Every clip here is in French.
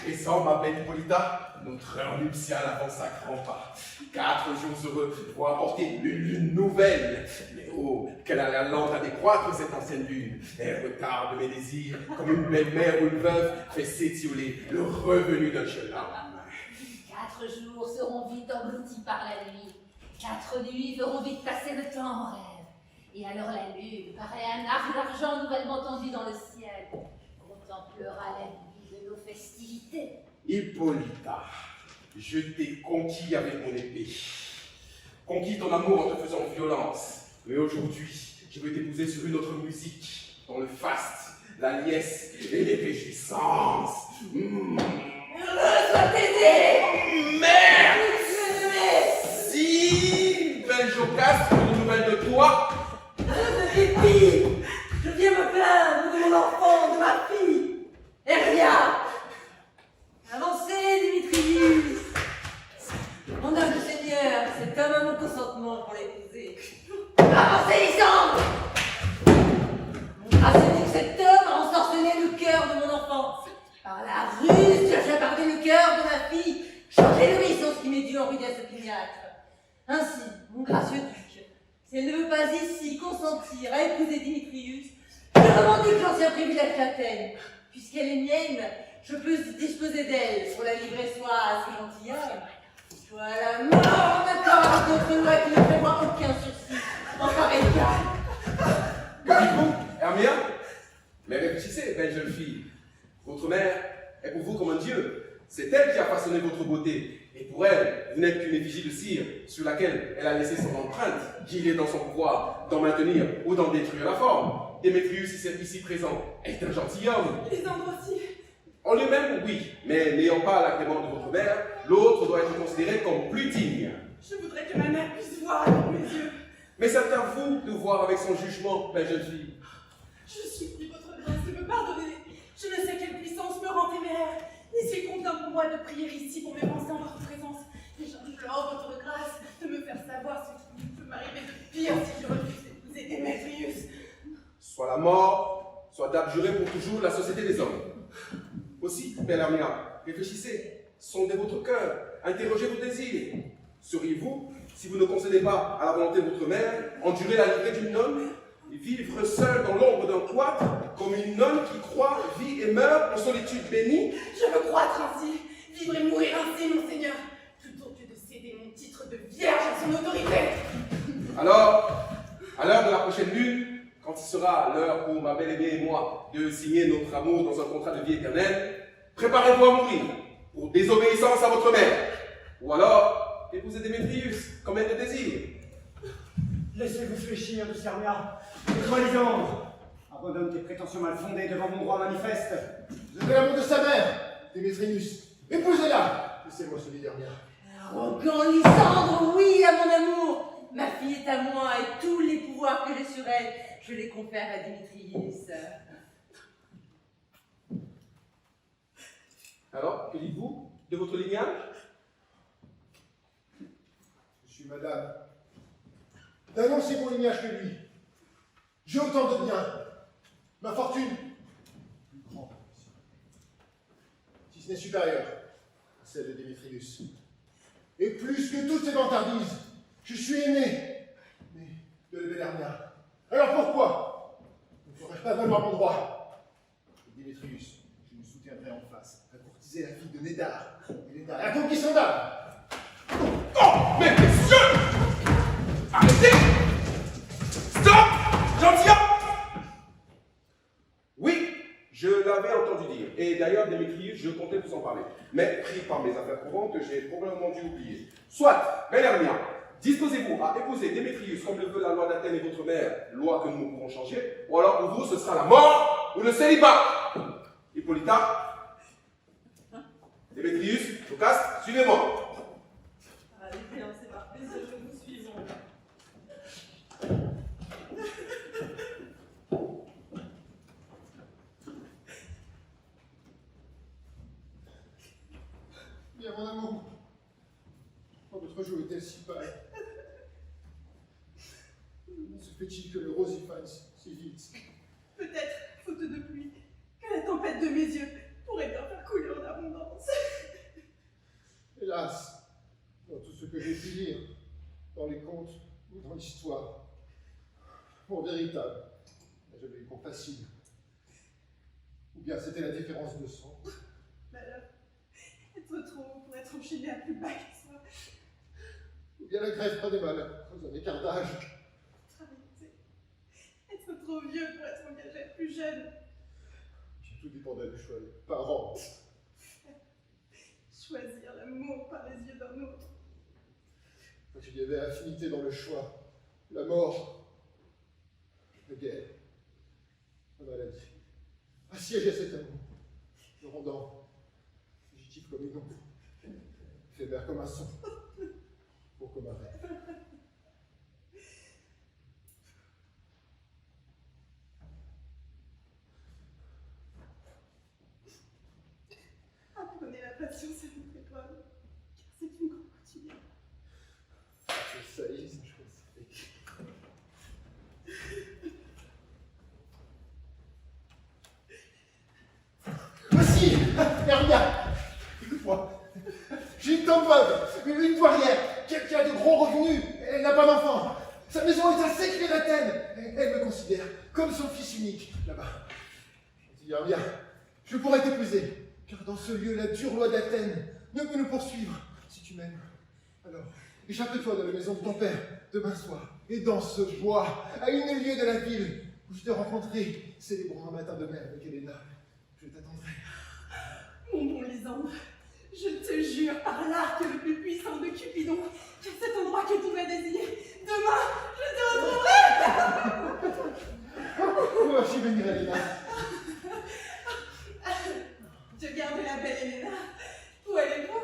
présent, ma belle Hippolyta, notre heure nuptiale avance à grands pas. 4 jours heureux vont apporter une lune nouvelle. Mais oh, qu'elle a la lente à décroître, cette ancienne lune. Elle retarde mes désirs, comme une belle-mère ou une veuve fait s'étioler le revenu d'un jeune homme. 4 jours seront vite engloutis par la nuit. 4 nuits feront vite passer le temps en rêve. Et alors la lune paraît un arc d'argent nouvellement tendu dans le ciel. Contemplera la nuit de nos festivités. Hippolyta, je t'ai conquis avec mon épée. Conquis ton amour en te faisant violence. Mais aujourd'hui, je veux t'épouser sur une autre musique, dans le faste, la liesse et les réjouissances. Sois t'aider! Merde! Si, belle Jocaste, une nouvelle de toi. Répit! Je viens me plaindre de mon enfant, de ma fille! Hermia! Avancez, Dimitrius! Mon humble seigneur, cet homme a mon consentement pour l'épouser. Avancez, Lysandre! Mon grâce dit que cet homme a ensorcelé le cœur de mon enfant. Par la ruse, j'ai accordé le cœur de ma fille, changez-lui sur ce qui m'est dû en rudesse opiniâtre. Ainsi, mon gracieux duc, si elle ne veut pas ici consentir à épouser Dimitrius, je revendique l'ancien privilège d'Athènes. Puisqu'elle est mienne, je peux disposer d'elle pour la livrer soit à ce gentilhomme, soit à la mort, d'accord avec d'autres lois qui ne prévoient aucun sursis en pareil cas. Que dites-vous, Hermia? Mais réfléchissez, belle jeune fille. Votre mère est pour vous comme un dieu. C'est elle qui a façonné votre beauté. Et pour elle, vous n'êtes qu'une effigie de cire sur laquelle elle a laissé son empreinte, qu'il est dans son pouvoir d'en maintenir ou d'en détruire la forme. Démétrius, ici présent, est un gentilhomme. Lysandre aussi. En lui-même, oui, mais n'ayant pas l'agrément de votre mère, l'autre doit être considéré comme plus digne. Je voudrais que ma mère puisse voir avec mes yeux. Mais c'est à vous de voir avec son jugement, belle jeune fille. Je supplie votre grâce de me pardonner. Je ne sais quelle puissance me rend téméraire, ni s'il convient pour moi de prier ici pour m'évancer en votre présence. Et j'implore votre grâce de me faire savoir ce qui peut m'arriver de pire si je refuse d'épouser Démétrius. Soit la mort, soit d'abjurer pour toujours la société des hommes. Aussi, belle Hermia, réfléchissez, sondez votre cœur, interrogez vos désirs. Seriez-vous, si vous ne concédez pas à la volonté de votre mère, endurer la livrée d'une nonne et vivre seule dans l'ombre d'un cloître, comme une nonne qui croit, vit et meurt en solitude bénie? Je veux croître ainsi, vivre et mourir ainsi, mon Seigneur, plutôt que de céder mon titre de vierge à son autorité. Alors, à l'heure de la prochaine lune, quand il sera l'heure pour ma belle-aimée et moi de signer notre amour dans un contrat de vie éternelle, préparez-vous à mourir pour désobéissance à votre mère. Ou alors, épousez Démétrius comme elle le désire. Laissez-vous fléchir, de Hermia. Et toi, Lysandre, abandonne tes prétentions mal fondées devant mon droit manifeste. Vous avez l'amour de sa mère, Démétrius. Épousez-la. Laissez-moi celui d'Hermia. Arrogant Lysandre, oui, à mon amour. Ma fille est à moi et tous les pouvoirs que j'ai sur elle, je les confère à Démétrius. Alors, que dites-vous de votre lignage? Je suis madame d'un aussi bon lignage que lui. J'ai autant de biens. Ma fortune, plus grande, si ce n'est supérieure à celle de Démétrius. Et plus que toutes ces vantardises, je suis aimé, mais de la belle Hermia. Alors pourquoi ne ferais-je pas valoir mon droit? Et Démétrius, je me soutiendrai en face à courtiser la fille de Nédar. Et Nédar est inconquistable. Oh, mais messieurs! Arrêtez! Stop! Gentilhomme! Oui, je l'avais entendu dire. Et d'ailleurs, Démétrius, je comptais vous en parler. Mais pris par mes affaires courantes, j'ai probablement dû oublier. Soit, belle Hermia, disposez-vous à épouser Démétrius comme le veut la loi d'Athènes et votre mère, loi que nous ne pourrons changer, ou alors pour vous, ce sera la mort ou le célibat. Hippolyta, Démétrius, Jocaste, suivez-moi. Allez, bien, c'est parti, je vous suis. Bien, mon amour. Pourquoi votre joue est-elle si pâle? Comment se fait-il que le rose y fasse si vite? Peut-être, faute de pluie, que la tempête de mes yeux pourrait bien faire couler en abondance. pour véritable. Je l'ai eu pour facile. Ou bien c'était la différence de sang. Mais alors, être trop haut pour être enchaîné à plus bas que soi. Ou bien la grève prenait mal, à cause d'un écart d'âge. Travailler, être trop vieux pour être engagé à plus jeune. Tout dépendait du choix des parents. Choisir l'amour par les yeux d'un autre. Quand il y avait affinité dans le choix, la mort, la guerre, la maladie, assiégeait cet amour, le rendant fugitif comme une ombre, éphémère comme un son, pour comme un rêve. Apprenez la patience à votre épreuve, car c'est une grande quotidienne. Je saillis, je sais. Voici, Hermia, écoute-moi. J'ai une tombeuse, une douairière, qui a de gros revenus, elle n'a pas d'enfant. Sa maison est à 7 lieues d'Athènes. Elle me considère comme son fils unique, là-bas. Je dis, Hermia, je pourrais t'épouser, car dans ce lieu, la dure loi d'Athènes ne peut nous poursuivre si tu m'aimes. Alors, échappe-toi de la maison de ton père demain soir, et dans ce bois, à une lieue de la ville, où je te rencontrerai, célébrant un matin de mer avec Helena. Je t'attendrai. Mon bon Lysandre, je te jure par l'arc le plus puissant de Cupidon, qu'à cet endroit que tu m'as désiré, demain, je te retrouverai. Oh, j'y bénirai, Helena. Je garde la belle Helena. Où allez-vous?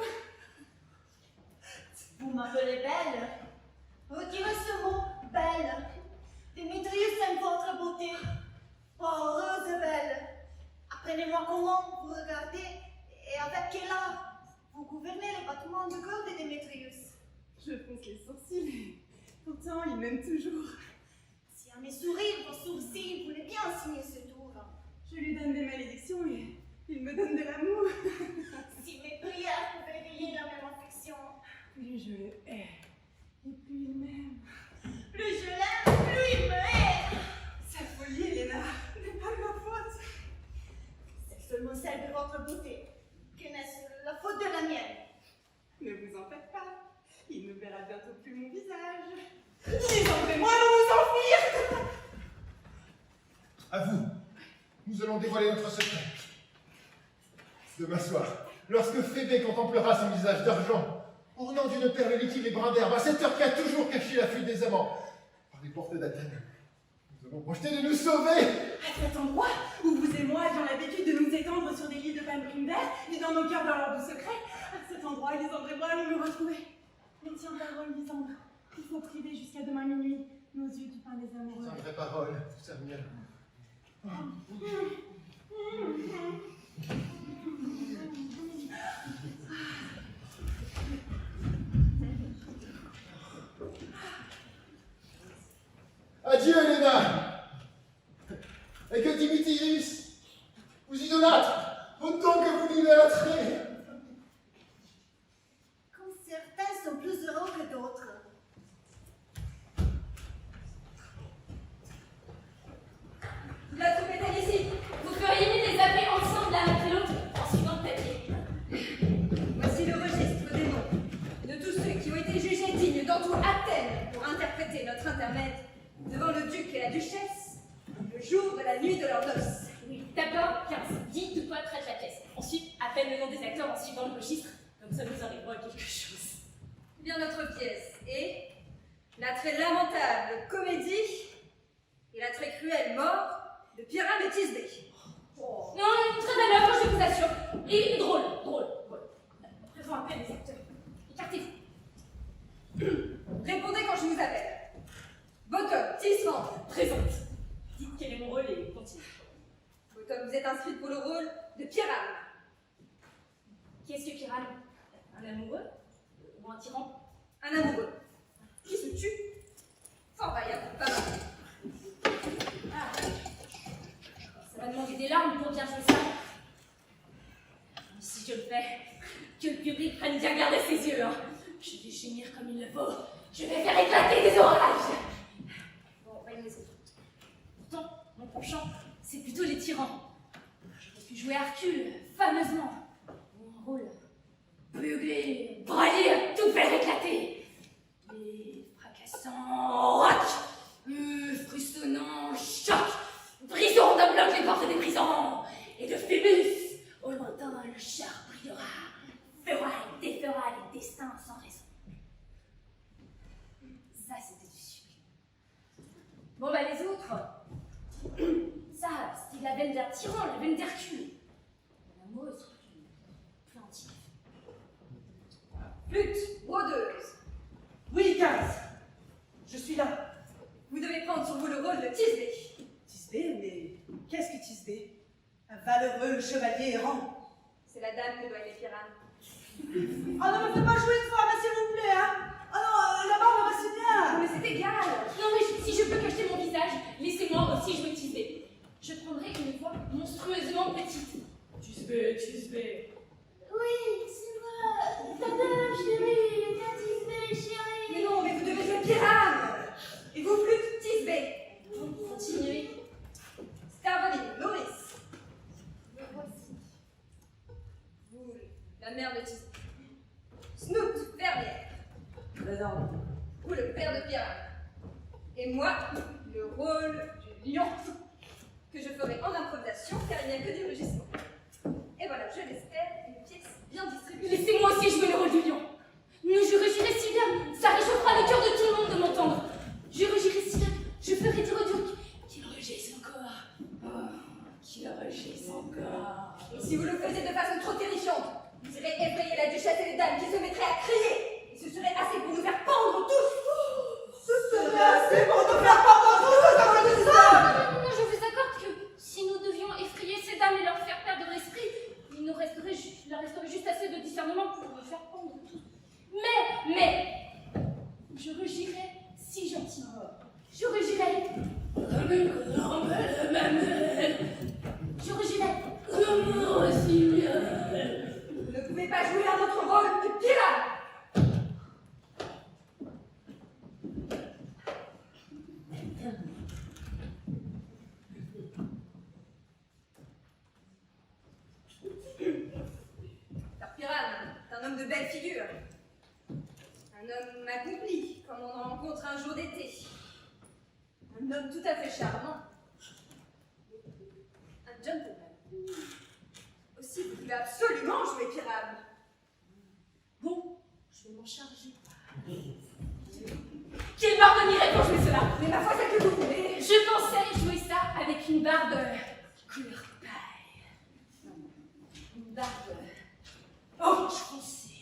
Vous m'appelez belle? Retirez ce mot, belle. Démétrius aime votre beauté. Oh, heureuse belle. Apprenez-moi comment vous regardez et avec quel art vous gouvernez les battements de corps de Démétrius. Je fronce les sourcils. Pourtant, il m'aime toujours. Si à mes sourires, vos sourcils voulaient bien signer ce tour. Je lui donne des malédictions et il me donne de l'amour. Si mes prières pouvaient éveiller la même affection. Plus je le hais, et plus il m'aime. Plus je l'aime, plus il me hait. Sa folie, Helena, n'est pas de ma faute. C'est seulement celle de votre beauté. Que n'est-ce la faute de la mienne? Ne vous en faites pas. Il ne verra bientôt plus mon visage. Lysandre et moi allons nous enfuir. À vous, nous allons dévoiler notre secret. Demain soir, lorsque Phébé contemplera son visage d'argent, ornant d'une perle liquide et brun d'herbe, à cette heure qui a toujours caché la fuite des amants, par les portes d'Athènes, nous avons projeté de nous sauver. À cet endroit où vous et moi avions l'habitude de nous étendre sur des lits de palmes vert et dans nos cœurs dans leur doux secret, à cet endroit, Lysandre et moi allons nous retrouver. Mais tiens parole, Lysandre, il faut priver jusqu'à demain minuit nos yeux du pain des amoureux. C'est une vraie parole, Hermia. Adieu, Helena. Et que Dimitrius vous idolâtre autant que vous l'idolâtrez. Comme certains sont plus heureux que d'autres. La troupe est ici. Vous feriez mieux les appeler ensemble l'un après l'autre en suivant le papier. Voici le registre des noms de tous ceux qui ont été jugés dignes d'entour Athènes pour interpréter notre intermède devant le duc et la duchesse le jour de la nuit de leurs noces. Oui, d'abord, 15. Dis de quoi traite la pièce. Ensuite, appelle le nom des acteurs en suivant le registre. Comme ça, nous arriverons à quelque chose. Eh bien, notre pièce est la très lamentable comédie et la très cruelle mort de Pyrame et Thisbé. Non, une très belle œuvre, je vous assure. Et drôle. Présent à peine les acteurs. Écartez-vous. Répondez quand je vous appelle. Bottom, Tisserand, Présente. Dites quel est mon rôle et continue. Bottom, vous êtes inscrite pour le rôle de Pyrame. Qu'est-ce que Pyrame? Un amoureux? Ou un tyran? Un amoureux qui se tue. Fort vaillant, pas mal. Ah. Ça va demander des larmes pour bien jouer ça. Si je le fais, que le public prenne bien garde à ses yeux. Hein. Je vais gémir comme il le faut. Je vais faire éclater des orages. Bon, voyons les autres. penchant, c'est plutôt les tyrans. J'aurais pu jouer Hercule, fameusement. Mon rôle, beugler, brailler, tout faire éclater. Les fracassants rocs, frissonnants chocs, brisons d'un bloc les portes des prisons. Et de Phébus, au lointain, le char brillera, fera et défera les destins sans raison. Ça, c'était du sublime. Bon, bah, les autres, ça, c'est la veine d'un tyran, la veine d'Hercule. L'amoureuse, plaintive. Flûte, rôdeuse. Oui, 15. Je suis là. Vous devez prendre sur vous le rôle de Thisbé. Thisbé, mais qu'est-ce que Thisbé? Un valeureux chevalier errant. C'est la dame que doivent les pirates. Oh non, me faites pas jouer une femme, s'il vous plaît, hein. Oh non, la barbe, c'est bien. Mais c'est égal. Non, mais si je peux cacher mon visage, laissez-moi aussi jouer Thisbé. Je prendrai une voix monstrueusement petite. Thisbé, Thisbé. Oui, c'est moi. Tadam, chérie. Viens, Thisbé, chérie. Mais non, mais vous devez jouer pirate. Et vous, flûte, Thisbé. Continuez. Starveline, Maurice. Me voici. Vous, la mère de Thisbé. Snoot, fermière. Présente. Vous, le père de Pirate. Et moi, le rôle du lion. Que je ferai en improvisation, car il n'y a que des rugissements. Et voilà, je l'espère, une pièce bien distribuée. Laissez-moi aussi jouer le rôle du lion. Mais je rugirai si bien, ça réchauffera le cœur de tout le monde de m'entendre. Je rugirai si bien, je ferai dire au duc qu'il rugisse encore. Oh, qu'il rugisse encore. Et si vous le faisiez de façon trop terrifiante, vous irez effrayer la duchesse et les dames qui se mettraient à crier. Et ce serait assez pour nous faire pendre tous. Ce serait assez pour nous faire pendre tous, Non, je vous accorde que si nous devions effrayer ces dames et leur faire perdre l'esprit, il leur resterait juste assez de discernement pour nous faire pendre tous. Mais, je rugirai si gentiment. Je rugirai. Je rugirai. Vous ne pouvez pas jouer un autre rôle que pirate. Tarpiran est un homme de belle figure. Un homme accompli, comme on en rencontre un jour d'été. Un homme tout à fait charmant. Un gentleman. Aussi, vous devez absolument jouer Pirate. Bon, je vais m'en charger. Qu'il m'ordonnerait pour jouer cela. Mais ma foi, c'est que vous voulez. Je pensais jouer ça avec une barbe couleur paille. Une barbe foncée.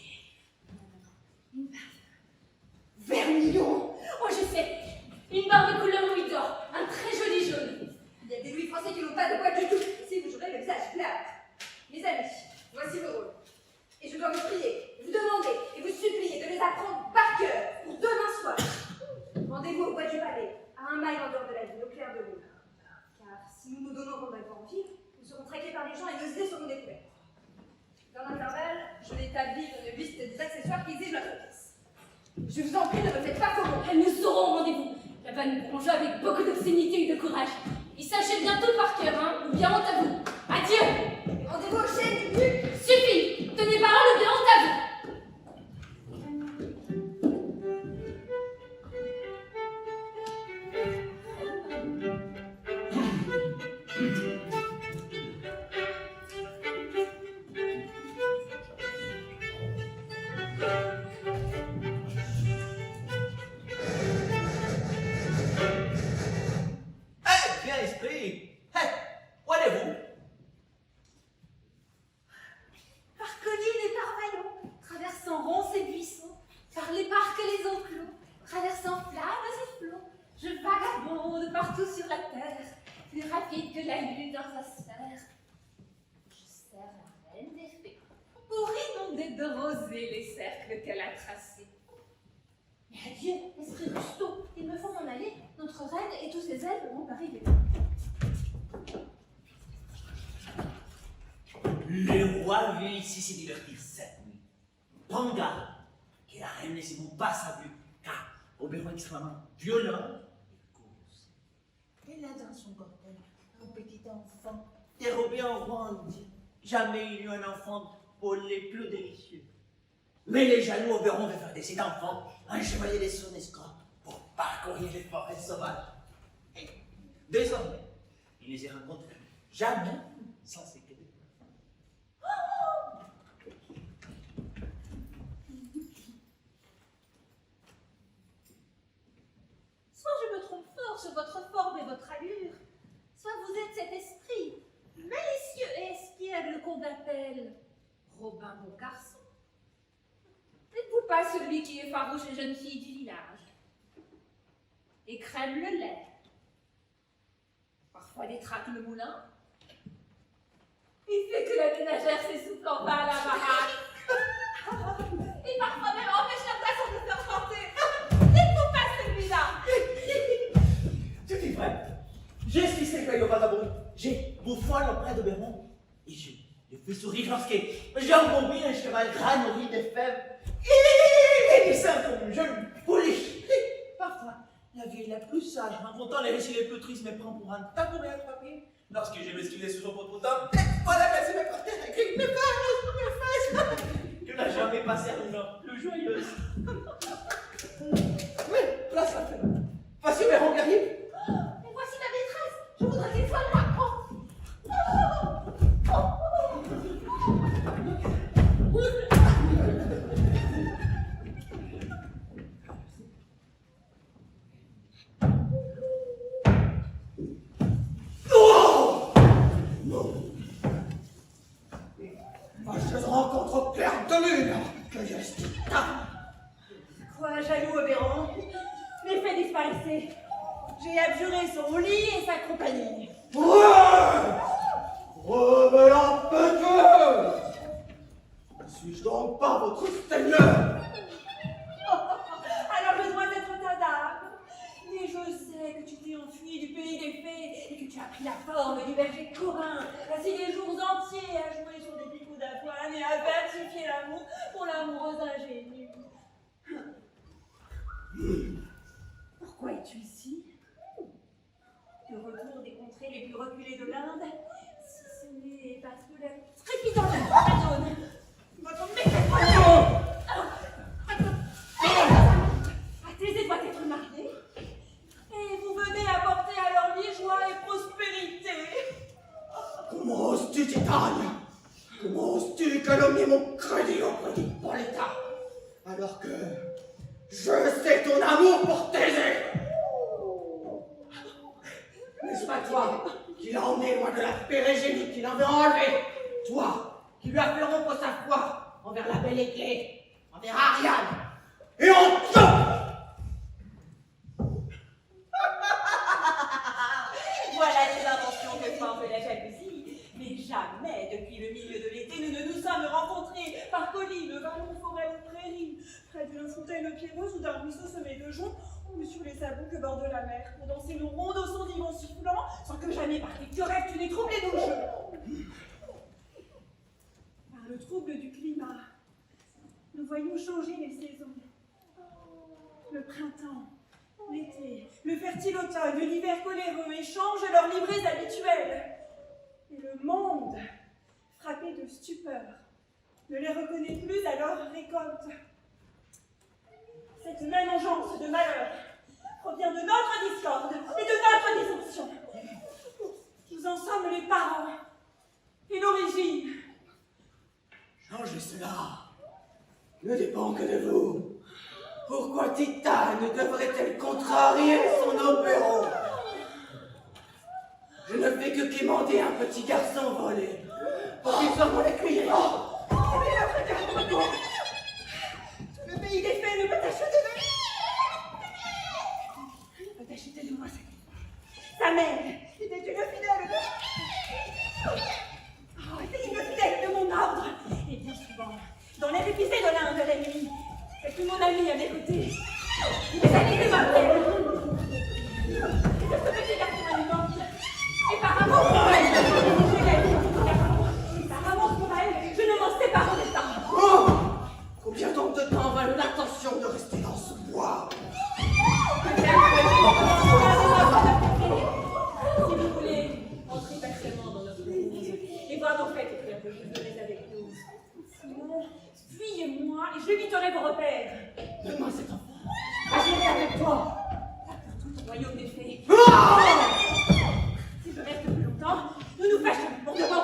Une barbe vermillon. Oh, je sais. Une barbe couleur louis d'or. Un très joli jaune. Il y a des louis français qui n'ont pas de poils du tout. Ici, vous jouerez le visage plat. Mes amis, voici le rôle. Et je dois vous prier, vous demander et vous supplier de les apprendre par cœur pour demain soir. Rendez-vous au bois du palais, à 1 mile en dehors de la ville, au clair de lune. Car si nous nous donnons rendez-vous en ville, nous serons traqués par les gens et nos idées seront découvertes. Dans l'intervalle, je vais établir une liste des accessoires qui exigent notre pièce. Je vous en prie, ne me faites pas comment. Elles nous auront au rendez-vous. Là-bas, nous pourrons jouer avec beaucoup d'obscénité et de courage. Et sachez bientôt par cœur, hein, ou bien honte à vous. Adieu. Rendez-vous au chêne du duc. Suffit. Tenez parole ou bien honte à vous. Bien esprit. Où allez-vous? Par collines et par vallons, traversant ronces et buissons, par les parcs et les enclos, traversant flammes et flots, je vagabonde partout sur la terre, plus rapide que la lune dans sa sphère. Je sers la reine des fées pour inonder de rosée les cercles qu'elle a tracés. Mais adieu, esprit Rusto, il me faut m'en aller. Notre reine et tous ses ailes vont arriver. Le roi vient ici se divertir cette nuit. Prends garde que la reine ne se monte pas sa vue, car au besoin extrêmement violent et cause. Elle a dans son bordel Mon petit enfant, dérobé en Rwanda, jamais il y eut un enfant pour les plus délicieux. Mais les jaloux Oberon veulent faire de cet enfant un chevalier des Sonescos pour parcourir les forêts sauvages. Et désormais, il ne se rencontre jamais sans séquelles. Soit je me trompe fort sur votre forme et votre allure, soit vous êtes cet esprit, malicieux et espiègle qu'on appelle Robin Bon Garçon. N'êtes-vous pas celui qui effarouche les jeunes filles du village et crème le lait, parfois détraque le moulin, et fait que la ménagère s'essouffle en bas à la baraque, et parfois même empêche la poisson de faire chanter? N'êtes-vous pas celui-là? Tu dis vrai. Je suis ce au vagabond. J'ai bouffon auprès d'Oberon. Et je le fais sourire lorsque j'ai embourbé un cheval gras nourri de fèves et qui sent comme une jeune pouliche. Parfois, la vieille la plus sage, rencontrant les récits les plus tristes, me prend pour un tabouret à 3 pieds. Lorsque je m'esquivais sous son poteau-temps, voilà, merci me porter un cri, mes fesses. Je n'ai jamais passé un moment plus joyeuse. Mais, place la fête. Voici Oberon qui arrive. Mais voici ma maîtresse, je voudrais qu'elle soit là. Je rencontre au clair de lune que je suis tard. Quoi, jaloux Oberon? Les faits disparaissaient. J'ai abjuré son lit et sa compagnie. Ouais! Revenant peu! Ne suis-je donc pas votre seigneur? Alors je dois être ta dame. Mais je sais que tu t'es enfui du pays des fées et que tu as pris la forme du berger Corin, passé des jours entiers à jouer sur des picots d'avoine et à versifier l'amour pour l'amoureuse ingénue. Pourquoi es-tu ici? De retour des contrées les plus reculées de l'Inde, si ce n'est parce que la trépidante Amazone, votre mécréation, Athésée doit être mariée, et vous venez apporter à leur vie joie et prospérité. Comment oses-tu, Titane? Comment oses-tu calomnier mon crédit auprès du bon État, alors que je sais ton amour pour Thésée? N'est-ce pas toi qui l'as emmené loin de la pérégénie, qui l'en veut enlever? Toi qui lui as fait rompre sa foi envers la belle Éclée, envers Ariane et en toi! Voilà les inventions que forme la jalousie. Mais jamais, depuis le milieu de l'été, nous ne nous sommes rencontrés par collines, vallons, forêts ou prairies, près d'une fontaine pierreuse ou d'un ruisseau semé de joncs, ou sur les sabots que borde la mer, pour danser nos rondes au son d'ivons sifflants, sans que jamais par tes querelles tu n'aies troublé nos jeux. Par le trouble du climat, nous voyons changer les saisons. Le printemps, l'été, le fertile automne, l'hiver coléreux échangent leurs livrées habituelles. Et le monde, frappé de stupeur, ne les reconnaît plus à leur récolte. Cette même engeance de malheur provient de notre discorde et de notre dissension. Nous en sommes les parents et l'origine. Changez cela ne dépend que de vous. Pourquoi Titane devrait-elle contrarier son Oberon? Je ne fais que quémander un petit garçon volé pour qu'il soit mon écuyer. Le pays des fées ne peut acheter de lui. Ne peut acheter de moi sa mère était une fidèle de... Oh, était une fidèle de mon ordre. Et bien souvent, dans les épicées de l'Inde la nuit, c'est plus mon ami à mes côtés. Mes amis de ma mère. Et de ce petit garçon allemand. Et par amour pour elle, et par amour pour elle, je ne m'en séparerai pas. Oh! Combien donc de temps va l'intention de rester dans ce bois? Si vous voulez, on Fuyez-moi et je éviterai vos repères. Donne-moi cet enfant. J'irai avec toi. Là pour tout le royaume des fées. Ah Si je reste plus longtemps, nous nous fâchons pour de bon.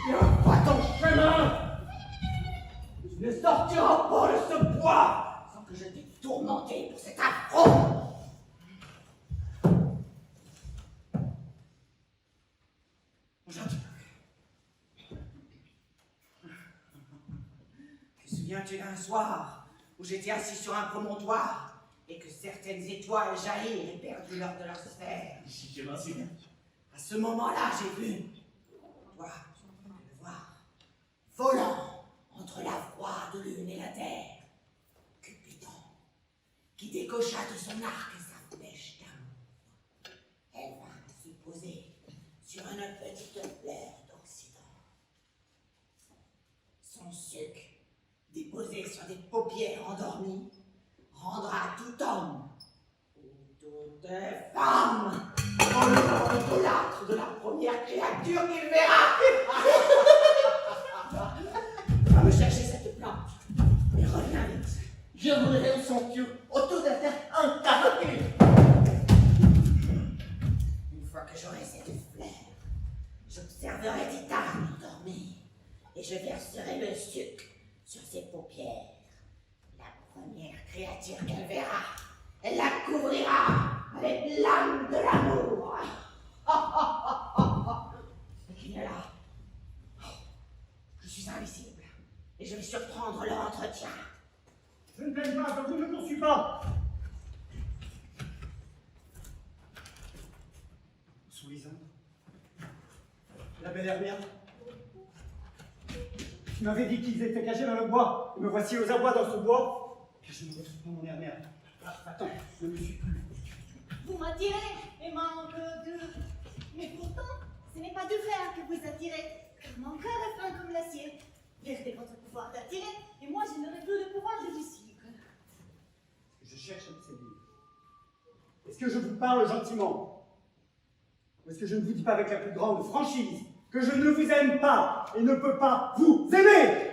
Viens, pas ton chemin. Tu ne sortiras pas de ce bois sans que je t'ai tourmenté pour cet affront. Aujourd'hui. Te souviens-tu d'un soir où j'étais assis sur un promontoire et que certaines étoiles jaillirent et perdu l'heure de leur sphère? Si je m'en souviens. À ce moment-là, j'ai vu, toi, tu peux le voir, volant entre la froide lune et la terre, Cupidon, qui décocha de son arc sa flèche d'amour. Elle vint se poser sur une petite fleur d'Occident. Son suc, déposé sur des paupières endormies, rendra à tout homme ou toute femme dans le monde idolâtre de la première créature qu'il verra. Va me chercher cette plante et reviens vite. Je roulerai au ceinture autour de la terre incarnée. Une fois que j'aurai cette fleur, j'observerai Titane endormie et je verserai le sucre sur ses paupières. La première créature qu'elle verra, elle la couvrira avec l'âme de l'amour. Et qu'il y a là, je suis invisible et je vais surprendre leur entretien. Je ne t'aime pas, donc je ne me poursuis pas. Sous Lisandre, la belle Hermia. Tu m'avais dit qu'ils étaient cachés dans le bois, et me voici aux abois dans ce bois, que je ne retrouve pas mon Hermia. Attends, ne me suis plus. Vous m'attirez, et manque de... Mais pourtant, ce n'est pas du fer que vous attirez, car mon cœur est fin comme l'acier. Gardez votre pouvoir d'attirer, et moi je n'aurai plus le pouvoir de vous suivre. Je cherche à me séduire. Est-ce que je vous parle gentiment? Ou est-ce que je ne vous dis pas avec la plus grande franchise que je ne vous aime pas et ne peux pas vous aimer?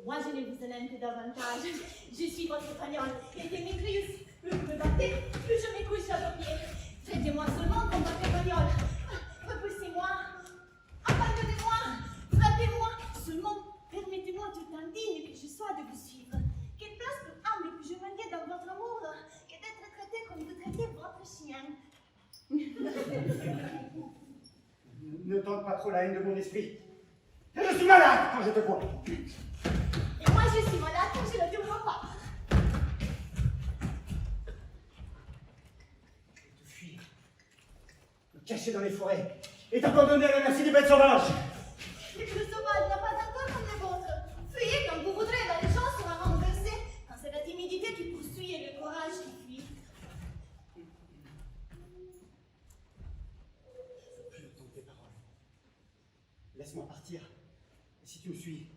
Moi je ne vous aime que davantage. Je suis votre espagnol, et Démétrius, plus vous me battez, plus je me couche à vos pieds. Traitez-moi seulement comme votre espagnol. Repoussez-moi, abandonnez-moi, frappez-moi. Seulement, permettez-moi tout indigne que je sois de vous suivre. Quelle place plus humble que je manquais dans votre amour que d'être traité comme vous traitez votre chien. Ne tente pas trop la haine de mon esprit. Je suis malade quand je te vois. Et moi je suis malade quand je ne te vois pas. De fuir, me cacher dans les forêts et t'abandonner à la merci des bêtes sauvages. Le plus sauvage n'a pas d'accord comme les vôtres. Fuyez comme vous voudrez, là les gens seront renversés. Quand c'est la timidité qui poursuit et le courage qui fuit. Je ne veux plus entendre tes paroles. Laisse-moi partir. Et si tu me suis,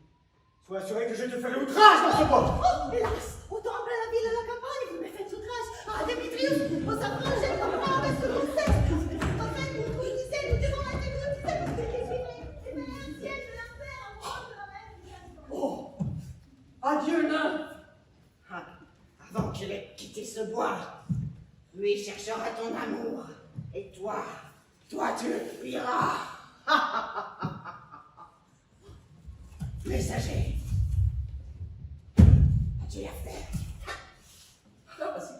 sois assuré que je te ferai outrage dans ce bois. Oh, hélas, autant en plein la ville de la campagne, vous me faites outrage. Ah, Démétrius, vos affranchis, comme moi, avec ce conseil. En fait, vous disiez, nous devons la dégoûter, parce que je suis c'est un ciel de l'enfer, en France de la même. Oh, adieu nain. Avant que je n'ai quitté ce bois, lui cherchera ton amour. Et toi tu le fuiras. Messager, as-tu l'affaire? Là, voici.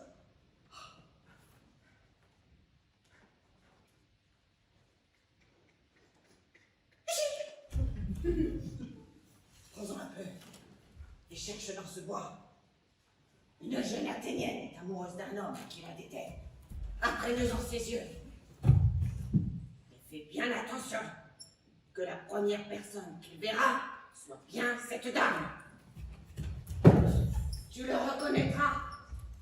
Prends-en un peu et cherche dans ce bois. Une jeune Athénienne est amoureuse d'un homme qui la déteste. Imprègne dans ses yeux. Mais fais bien attention que la première personne qu'il verra soit bien cette dame. Tu le reconnaîtras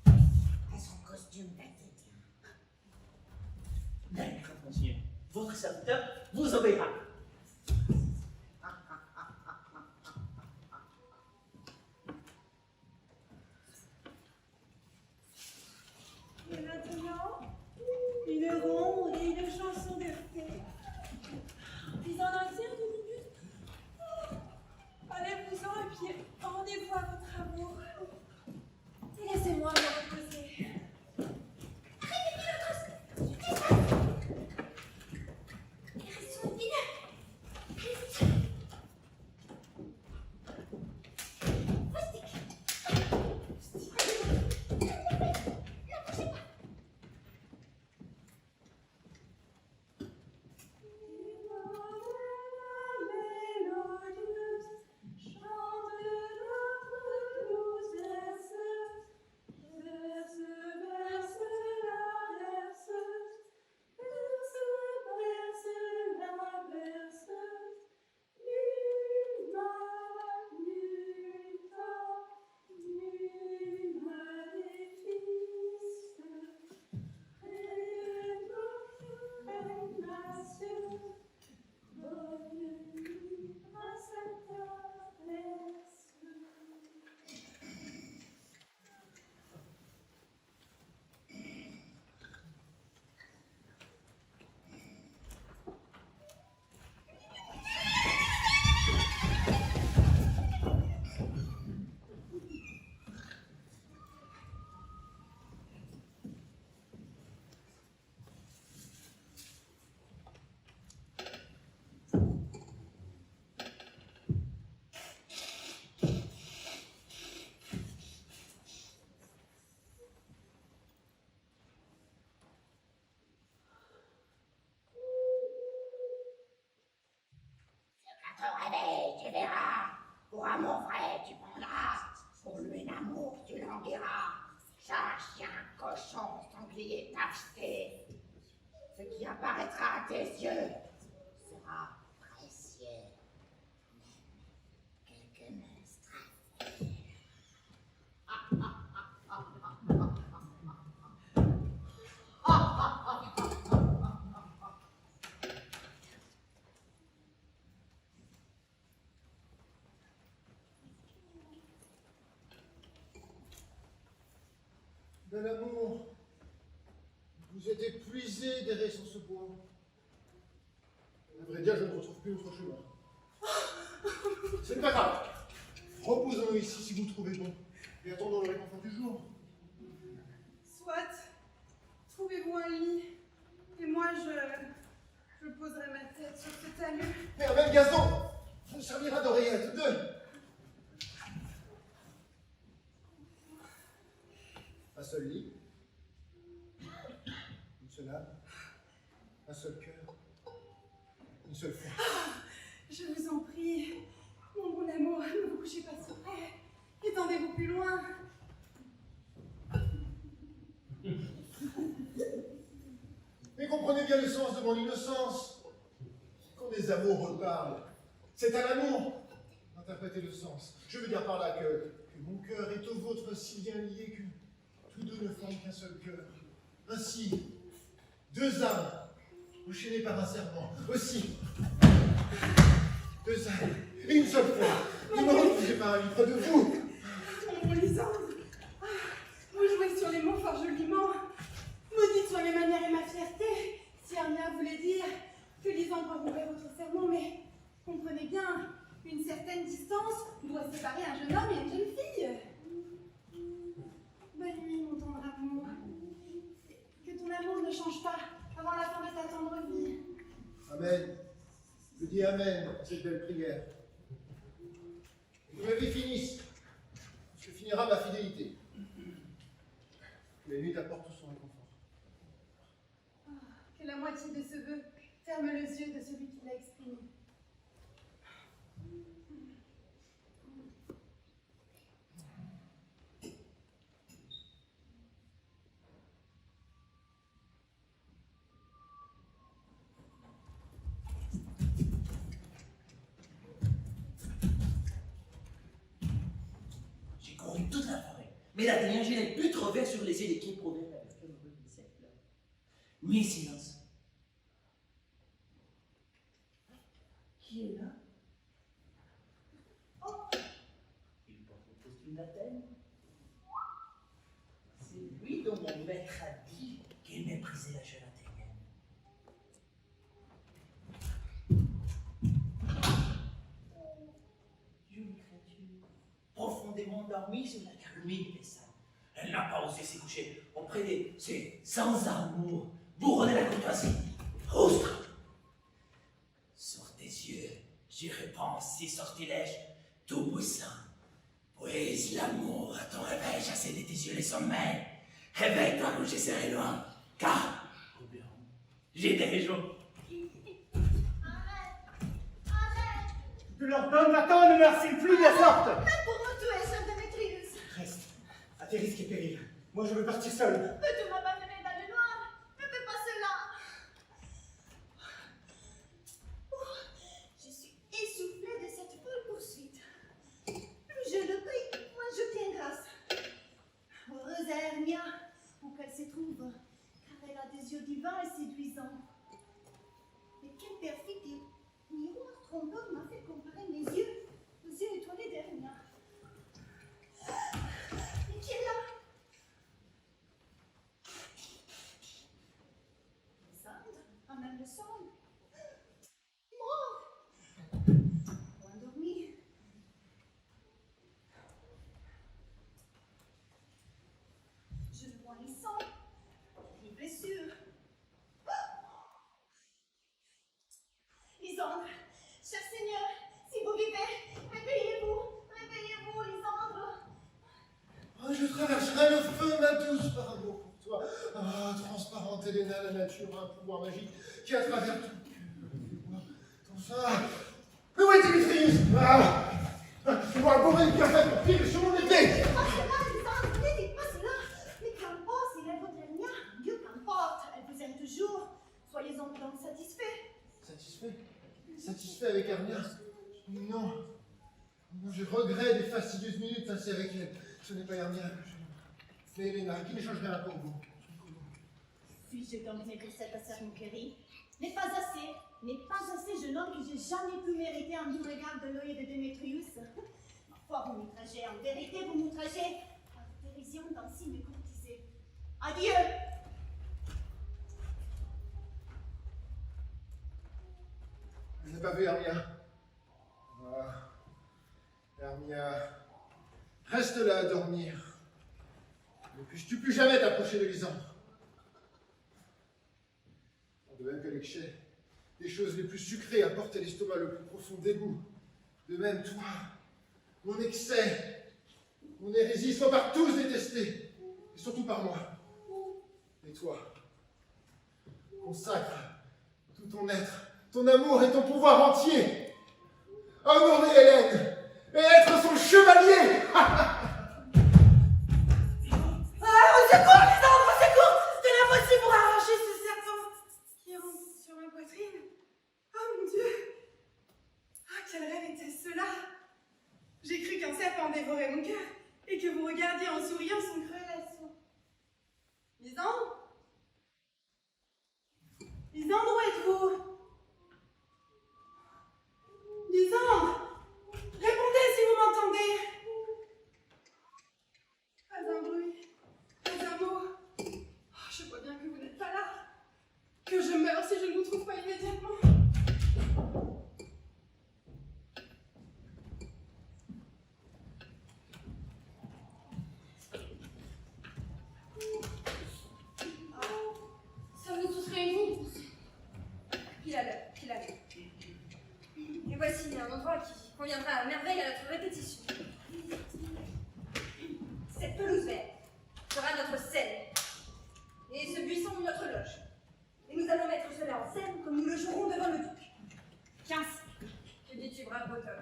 à son costume d'Athénien. D'accord, monsieur. Votre serviteur vous obéira. Et maintenant, une ronde languira, chat, chien, cochon, sanglier, tacheté. Ce qui apparaîtra à tes yeux sera précieux. Quelques monstres. Bel amour, vous êtes épuisé d'errer sur ce bois. À vrai dire, je ne retrouve plus notre chemin. Ce n'est pas grave. Reposons-nous ici si vous le trouvez bon. Et attendons le réconfort du jour. Soit, trouvez-vous un lit, et moi je poserai ma tête sur ce talus. Mais même Gazon vous servira d'oreillette. Deux. Un seul lit, une seule âme, un seul cœur, une seule foi. Je vous en prie, mon bon amour, ne vous couchez pas si près. Étendez-vous plus loin. Mais comprenez bien le sens de mon innocence. Quand des amoureux parlent, c'est à l'amour d'interpréter le sens. Je veux dire par là que mon cœur est au vôtre si bien lié que tous deux ne forment qu'un seul cœur. Ainsi, deux âmes enchaînées par un serment. Aussi, deux âmes et une seule foi. Ne me refusez pas un lit près de vous. Mon Lisandre, vous jouez sur les mots fort joliment. Maudite soient mes manières et ma fierté. Si Hermia voulait dire que Lisandre rompait votre serment, mais comprenez bien, une certaine distance doit séparer un jeune homme et une jeune fille. Bonne nuit, mon tendre amour. Que ton amour ne change pas avant la fin de ta tendre vie. Amen. Je dis Amen à cette belle prière. Que ma vie finisse. Que finira ma fidélité. Que la nuit t'apporte son réconfort. Que la moitié de ce vœu ferme les yeux de celui qui l'a exprimé. J'ai couru toute la forêt, mais la dernière, je n'ai pu trouver sur les îles qui proviennent avec le mauvais siècle. Nuit silence. Qui est là? Oh! Il porte le costume d'Athènes. C'est lui dont mon maître a dit qu'il méprisait la jeune Athénienne. Jolie créature, profondément endormie sur la calomnie des salles. Elle n'a pas osé s'y coucher auprès de ces sans-amour, bourreaux de la courtoisie. Rustre! Sur tes yeux, j'y répands six sortilèges tout puissants. Puis l'amour à ton réveil, chassé de tes yeux les sommeils. Réveille-toi quand je serai loin, car, j'ai des jours. Arrête! Je leur donne maintenant, ne me harcèle plus de la sorte. Même pour me tuer, sœur Démétrius. Reste, à tes risques et périls. Moi, je veux partir seul. Peux-tu m'abandonner dans le noir? Ne fais pas cela. Oh, je suis essoufflée de cette folle poursuite. Plus je le prie, moins je tiens grâce. Heureuse Hermia, où qu'elle se trouve, car elle a des yeux divins et séduisants. Mais quel perfide miroir trompeur m'a fait comparer mes yeux aux yeux étoilés d'Hermia. Mais qui est là? Lisandre, en même le sol. Mort. Ou endormi. Je le vois les sangs, les blessures. Lisandre, cher Seigneur, si vous vivez, réveillez-vous, Lisandre. Oh, je traverserai le feu, ma douce, par amour pour toi. Ah, transparente Héléna, la nature a un pouvoir magique qui, à travers ton cœur, ton sein. Mais où est Démétrius? Ah! Je vois un beau qui a fait pour tirer sur mon épée! Ah, c'est là, Lisandre, Hermia. Non. Non, je regrette des fastidieuses minutes passées avec elle. Ce n'est pas Hermia. C'est Helena qui ne changerait rien pour vous. Puis-je donc mériter ta sœur Moukeri? Mais pas assez. Mais pas assez, jeune homme, que j'ai jamais pu mériter un doux regard de l'œil de Démétrius. Ma foi, vous m'outragez. En vérité, vous m'outragez. Par dérision d'ainsi me courtiser. Adieu! Je n'ai pas vu Hermia. Ah, Hermia, reste là à dormir. Ne puisses-tu plus jamais t'approcher de Lysandre. De même que l'excès des choses les plus sucrées apportent à l'estomac le plus profond dégoût. De même, toi, mon excès, mon hérésie sont par tous détestés, et surtout par moi. Et toi, consacre tout ton être, ton amour et ton pouvoir entier à honorer Hélène et être son chevalier. Au secours, Lysandre, au secours! C'est l'impossible pour arracher ce serpent qui rentre sur ma poitrine. Oh mon Dieu! Ah, quel rêve était cela? J'ai cru qu'un serpent dévorait mon cœur et que vous regardiez en souriant son cruel assaut. Lysandre? Lysandre, où êtes-vous? Lysandre! Répondez si vous m'entendez! Pas un bruit, pas un mot. Oh, je vois bien que vous n'êtes pas là. Que je meurs si je ne vous trouve pas immédiatement. Sommes-nous tous réunis? Pile à l'heure, pile à l'heure. Et voici un endroit qui conviendra à merveille à notre répétition. Cette pelouse verte sera notre scène, et ce buisson notre loge. Et nous allons mettre cela en scène comme nous le jouerons devant le duc. 15. Que dis-tu, brave Bottom?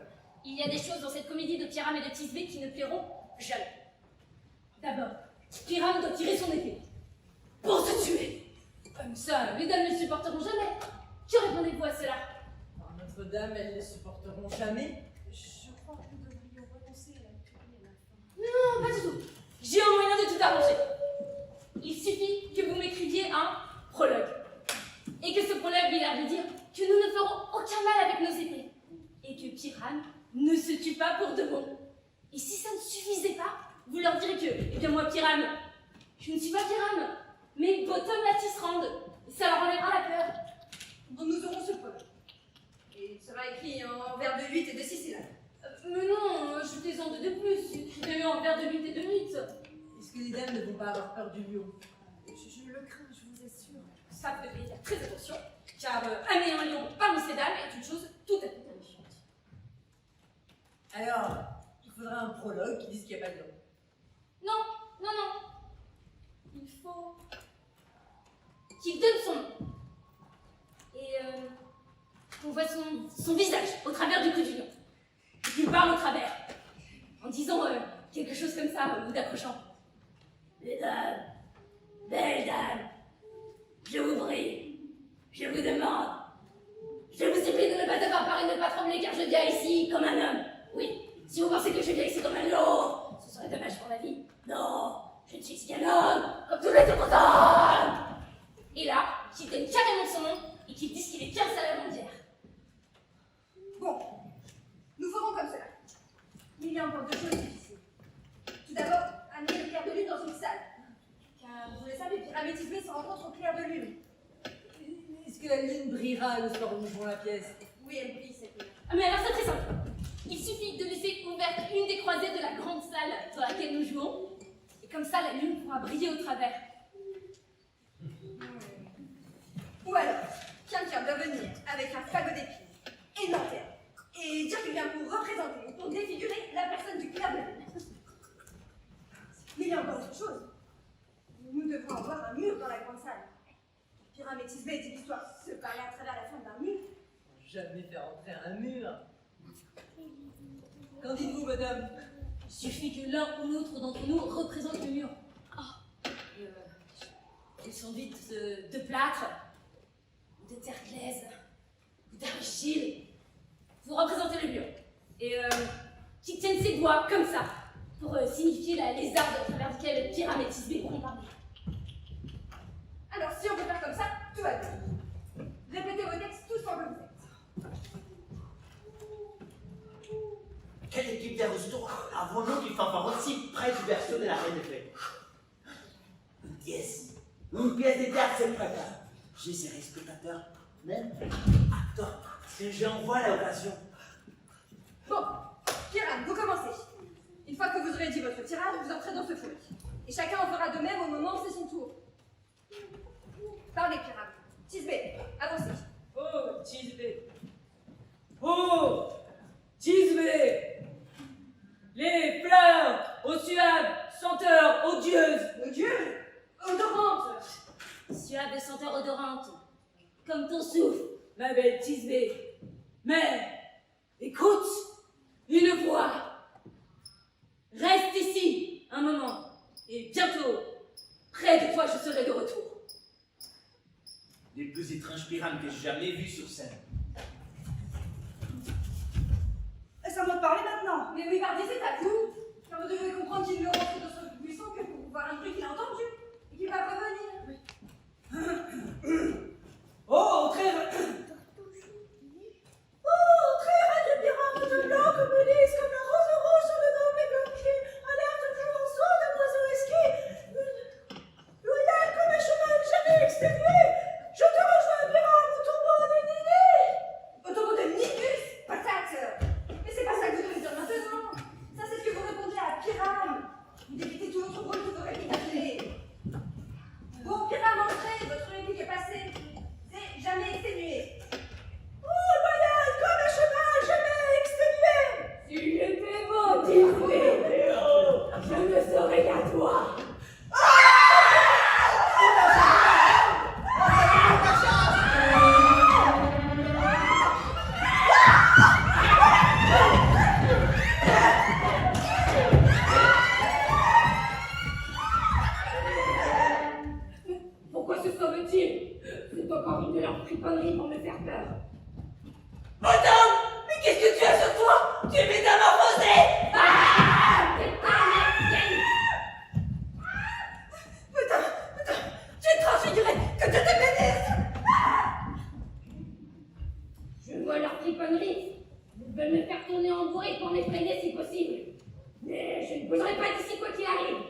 Il y a des choses dans cette comédie de Pyram et de Thisbé qui ne plairont jamais. D'abord, Pyram doit tirer son épée. Pour se tuer. Comme ça, les dames ne supporteront jamais. Que répondez-vous à cela? Par Notre-Dame, elles ne supporteront jamais. Je crois que nous devrions renoncer à la tuerie à la fin. Non, pas du tout. J'ai un moyen de tout arranger. Il suffit que vous m'écriviez un prologue. Et que ce prologue ait l'air de dire que nous ne ferons aucun mal avec nos épées. Et que Pyram ne se tue pas pour de bon. Et si ça ne suffisait pas, vous leur direz que, eh bien moi, Pyram, je ne suis pas Pyram, mais Bottom la Tisserande. Ça leur enlèvera la peur. Donc nous aurons ce prologue. Et il sera écrit en vers de 8 et de 6 syllabes. Mais non, je plaisante de plus. Écrivez-le en vers de 8 et de 8. Est-ce que les dames ne vont pas avoir peur du lion? Je le crains, je vous assure. Ça, vous devriez faire très attention, car amener un lion parmi ces dames est une chose tout à fait terrifiante. Alors, il faudra un prologue qui dise qu'il n'y a pas de lion. Non, non, non. Il faut qu'il donne son nom. Et qu'on voit son visage au travers du coup du lion. Et qu'il parle au travers, en disant quelque chose comme ça, ou d'approchant. Mesdames, belles dames, je vous prie, je vous demande, je vous supplie de ne pas avoir peur et de ne pas trembler, car je viens ici comme un homme. Oui, si vous pensez que je viens ici comme un loup, ce serait dommage pour la vie. Non, je ne suis ici qu'un homme, comme tous les autres hommes. Et là, qu'il donne carrément son nom et qu'il dise qu'il est 15 à la mondière. Bon, nous ferons comme cela. Il y a encore deux choses difficiles. Tout d'abord, amener le clair de lune dans une salle. Car vous le savez, Pyram et Thisbé se rencontrent au clair de lune. Est-ce que la lune brillera le soir où nous jouons la pièce? Oui, elle brille cette lune. Ah, mais alors c'est très simple. Il suffit de laisser ouverte une des croisées de la grande salle dans laquelle nous jouons, et comme ça la lune pourra briller au travers. Ou alors, quelqu'un doit venir avec un fagot d'épines et une lanterne et dire qu'il vient pour représenter, pour défigurer la personne du clair de lune. Mais il y a encore autre chose. Nous devrons avoir un mur dans la grande salle. Pyram et Thisbé dit l'histoire se parler à travers la forme d'un mur. Jamais faire entrer un mur. Qu'en dites-vous, madame? Il suffit que l'un ou l'autre d'entre nous représente le mur. Ils sont dites de plâtre, ou de terre glaise, ou d'argile, vous représentez le mur. Et qui tienne ses doigts comme ça, pour signifier la lézarde à travers laquelle Pyram et Tisbé pourront parler. Alors, si on peut faire comme ça, tout va bien. Répétez vos textes tous en comme vous êtes. Quelle équipe d'Aruston avons-nous qui fanfaronne si près du berceau de la reine des fées? Une pièce de théâtre se prépare. J'ai ses spectateurs, même acteurs, si j'envoie l'occasion. Bon, Pyram, vous commencez. Une fois que vous aurez dit votre tirade, vous entrez dans ce fourré. Et chacun en fera de même au moment où c'est son tour. Parlez, Pyram. Tisbé, avancez. Oh, Tisbé. Oh, Tisbé. Les fleurs aux suaves senteurs odieuses. Odieux, odorantes. Suave senteur odorante, comme ton souffle. Ma belle Tisbé. Mais, écoute, une voix. Reste ici un moment, et bientôt, près de toi, je serai de retour. Les plus étranges pyramides que j'ai jamais vues sur scène. Ça me parler maintenant. Mais oui, pardon, c'est à vous. Car vous devez comprendre qu'il ne rentre dans ce buisson que pour voir un bruit qu'il a entendu et qu'il va revenir. Oh, très de pyramides de blanc comme lys, comme la rose rouge sur le noble bloqué, alerte toujours en son d'un oiseau esquis, loyal comme un cheval jamais exténué. Je te rejoins, Pyram, au tombeau de Ninus. Au tombeau de Ninus? Patate. Mais c'est pas ça que vous devez dire maintenant. Ça, c'est ce que vous répondez à Pyram. Vous débitez tout votre rôle que vous répétez. Bon, Pyram, entrez, votre réplique est passée. C'est jamais exténué. Oh, loyal comme un cheval jamais exténué. Tu étais beau, Tisbé. Je ne serai qu'à toi. Pourquoi se sauve-t-il? C'est encore une de leurs friponneries pour me faire peur. Madame! Mais qu'est-ce que tu as sur toi? Tu es métamorphosé! Putain, tu es transfiguré, que Dieu te bénisse. Je vois leur friponnerie. Ils veulent me faire tourner en bourrée pour m'effrayer si possible. Mais je ne bougerai pas d'ici quoi qu'il arrive.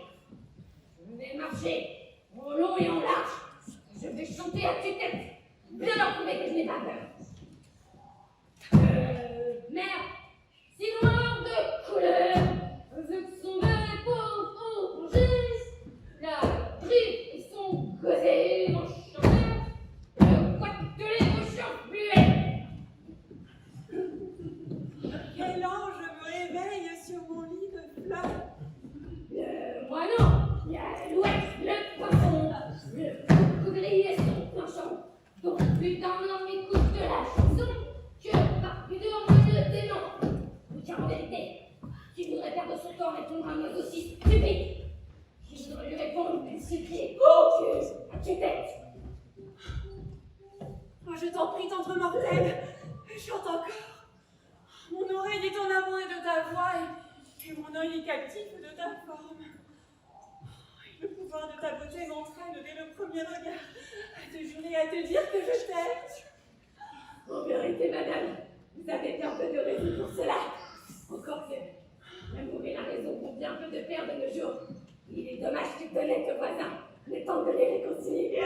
Je vais marcher en long et en large. Je vais chanter à tue-tête. Bien leur prouver que je n'ai pas peur. Merde, si noir de couleur, avec son bec pour plonger, la tripe et son gosé en chanteur, le couac de l'émotion fluet. Quel ange me réveille sur mon lit de fleurs. Moi non, il y a l'ouest, le poisson, le cougri et son planchon. Donc putain non m'écoute de la chanson, que par pudeur me le dément. Ou tiens en vérité, qui voudrait perdre son temps à répondre à un oiseau si stupide, je voudrais lui répondre mais supplier, oh Dieu, à tes têtes. Oh, je t'en prie, tendre mortel, chante encore. Mon oreille est en amour de ta voix et mon œil est captif de ta forme. Le pouvoir de ta beauté m'entraîne dès le premier regard à te jurer, à te dire que je t'aime. En vérité, madame, vous avez bien peu de raison pour cela. Encore que l'amour et la raison font bien peu de pair de nos jours. Il est dommage que d'honnêtes voisins le temps de les réconcilier.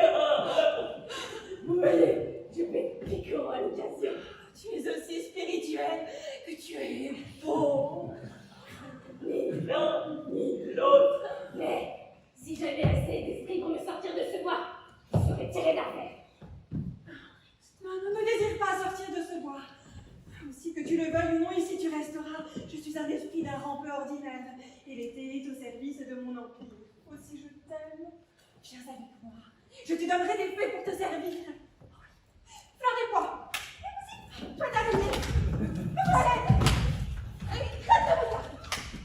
Vous voyez, je vais piquant à l'occasion. Tu es aussi spirituel que tu es beau. Ni l'un, ni l'autre. Mais si j'avais assez d'esprit pour me sortir de ce bois, je serais tiré d'affaire. Non, ne désire pas sortir de ce bois. Aussi que tu le veuilles ou non, ici tu resteras. Je suis un esprit d'un rang peu ordinaire, et l'été est au service de mon empire. Aussi je t'aime. Viens avec moi. Je te donnerai des fées pour te servir. Fleur des pois. Toi t'arriver. Me voilà.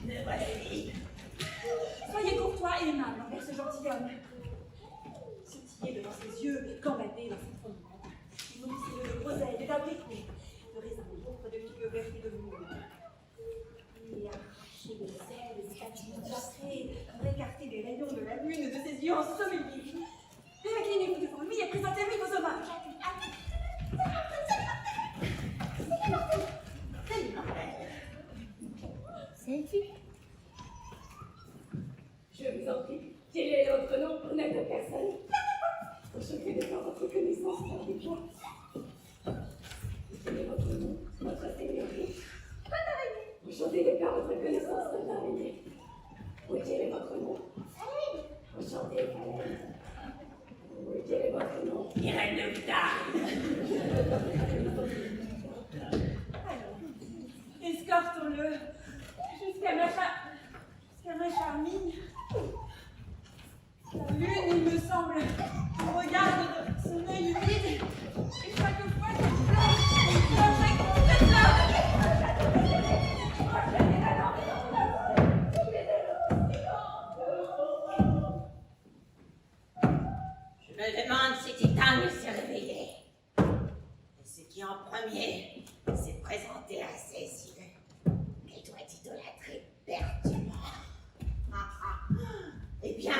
Mais Valérie! Soyez courtois et aimable envers ce gentilhomme. Sautillez devant ses yeux, gambadez dans son front. Nourrissez-le de groseilles, d'abricots, de raisins, de figues vertes. en sommelier. Inclinez-vous devant lui et présentez-lui vos hommages. Je vous en prie, quel est votre nom, honnête personne? Je fais de faire votre connaissance par des points. Quel est votre nom, votre seigneurie? Enchantée de faire votre connaissance, votre araignée. Oui, quel est votre nom? Enchantée, Calais. Oui, quel est votre nom? Irène de Vitard. Alors, escortons-le jusqu'à ma charmille. La lune, il me semble, regarde de son œil humide, et chaque fois qu'elle pleure, cette Je me demande si Titane s'est réveillé. Et ce qui en premier s'est présenté à ses yeux, elle doit idolâtrer perdument. Eh bien,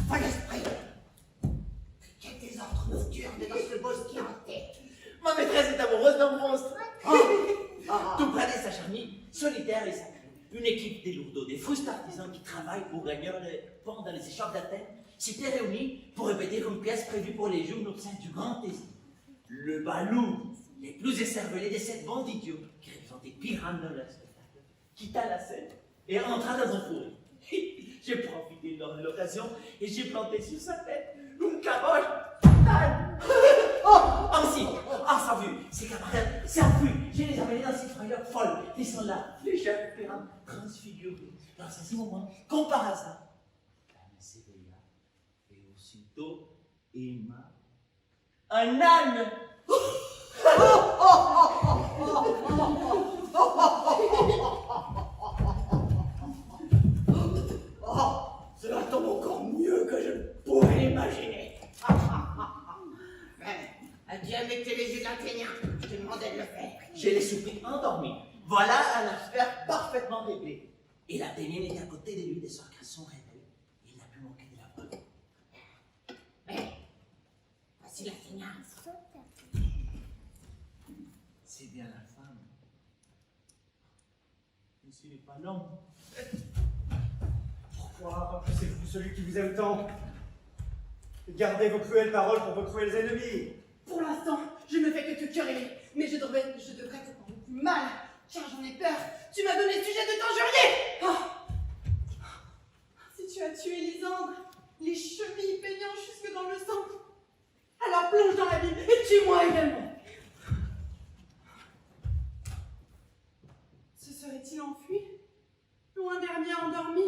pas l'esprit. Quel désordre nocturne dans ce bosquet hanté. Ma maîtresse est amoureuse d'un monstre. Tout près de sa charmille, solitaire et sacrée. Une équipe des lourdeaux, des frustes artisans qui travaillent pour gagner les ponts dans les échoppes d'Athènes, s'étaient réunis pour répéter une pièce prévue pour les jours nuptiales du grand Thésée. Le balou, les plus écervelés des 7 bandes idiots, qui représentaient Pyrrhane dans leur spectacle, quitta la scène et entra dans un fourré. J'ai profité de l'occasion et j'ai planté sur sa tête une caboche totale. Ainsi, en sa vue, ses camarades s'enfuient. Je les amenés dans cette frayeur folle. Ils sont là, les chefs Pyrrhane transfigurés. Dans ce moment, comme par hasard, elle s'éveilla et aussitôt aima un âne. Cela tombe encore mieux que je ne pourrais l'imaginer. Adieu, mettez les yeux d'Athénien. Je te demandais de le faire. Je les supplie endormis. Voilà un affaire parfaitement réglé. Et l'Athénien était à côté de lui de son garçon réveillé. Il n'a pu manquer de la voir. Mais, voici l'Athénien. C'est bien la femme. Mais ce n'est pas l'homme. Pourquoi repoussez-vous celui qui vous aime tant? Gardez vos cruelles paroles pour vos cruels ennemis. Pour l'instant, je ne fais que te quereller, mais je devrais te prendre plus mal, car j'en ai peur. Tu m'as donné sujet de t'injurier. Si tu as tué Lysandre, les chevilles baignant jusque dans le sang, alors plonge dans l'abîme et tue-moi également. Se serait-il enfui, loin d'Hermia endormi?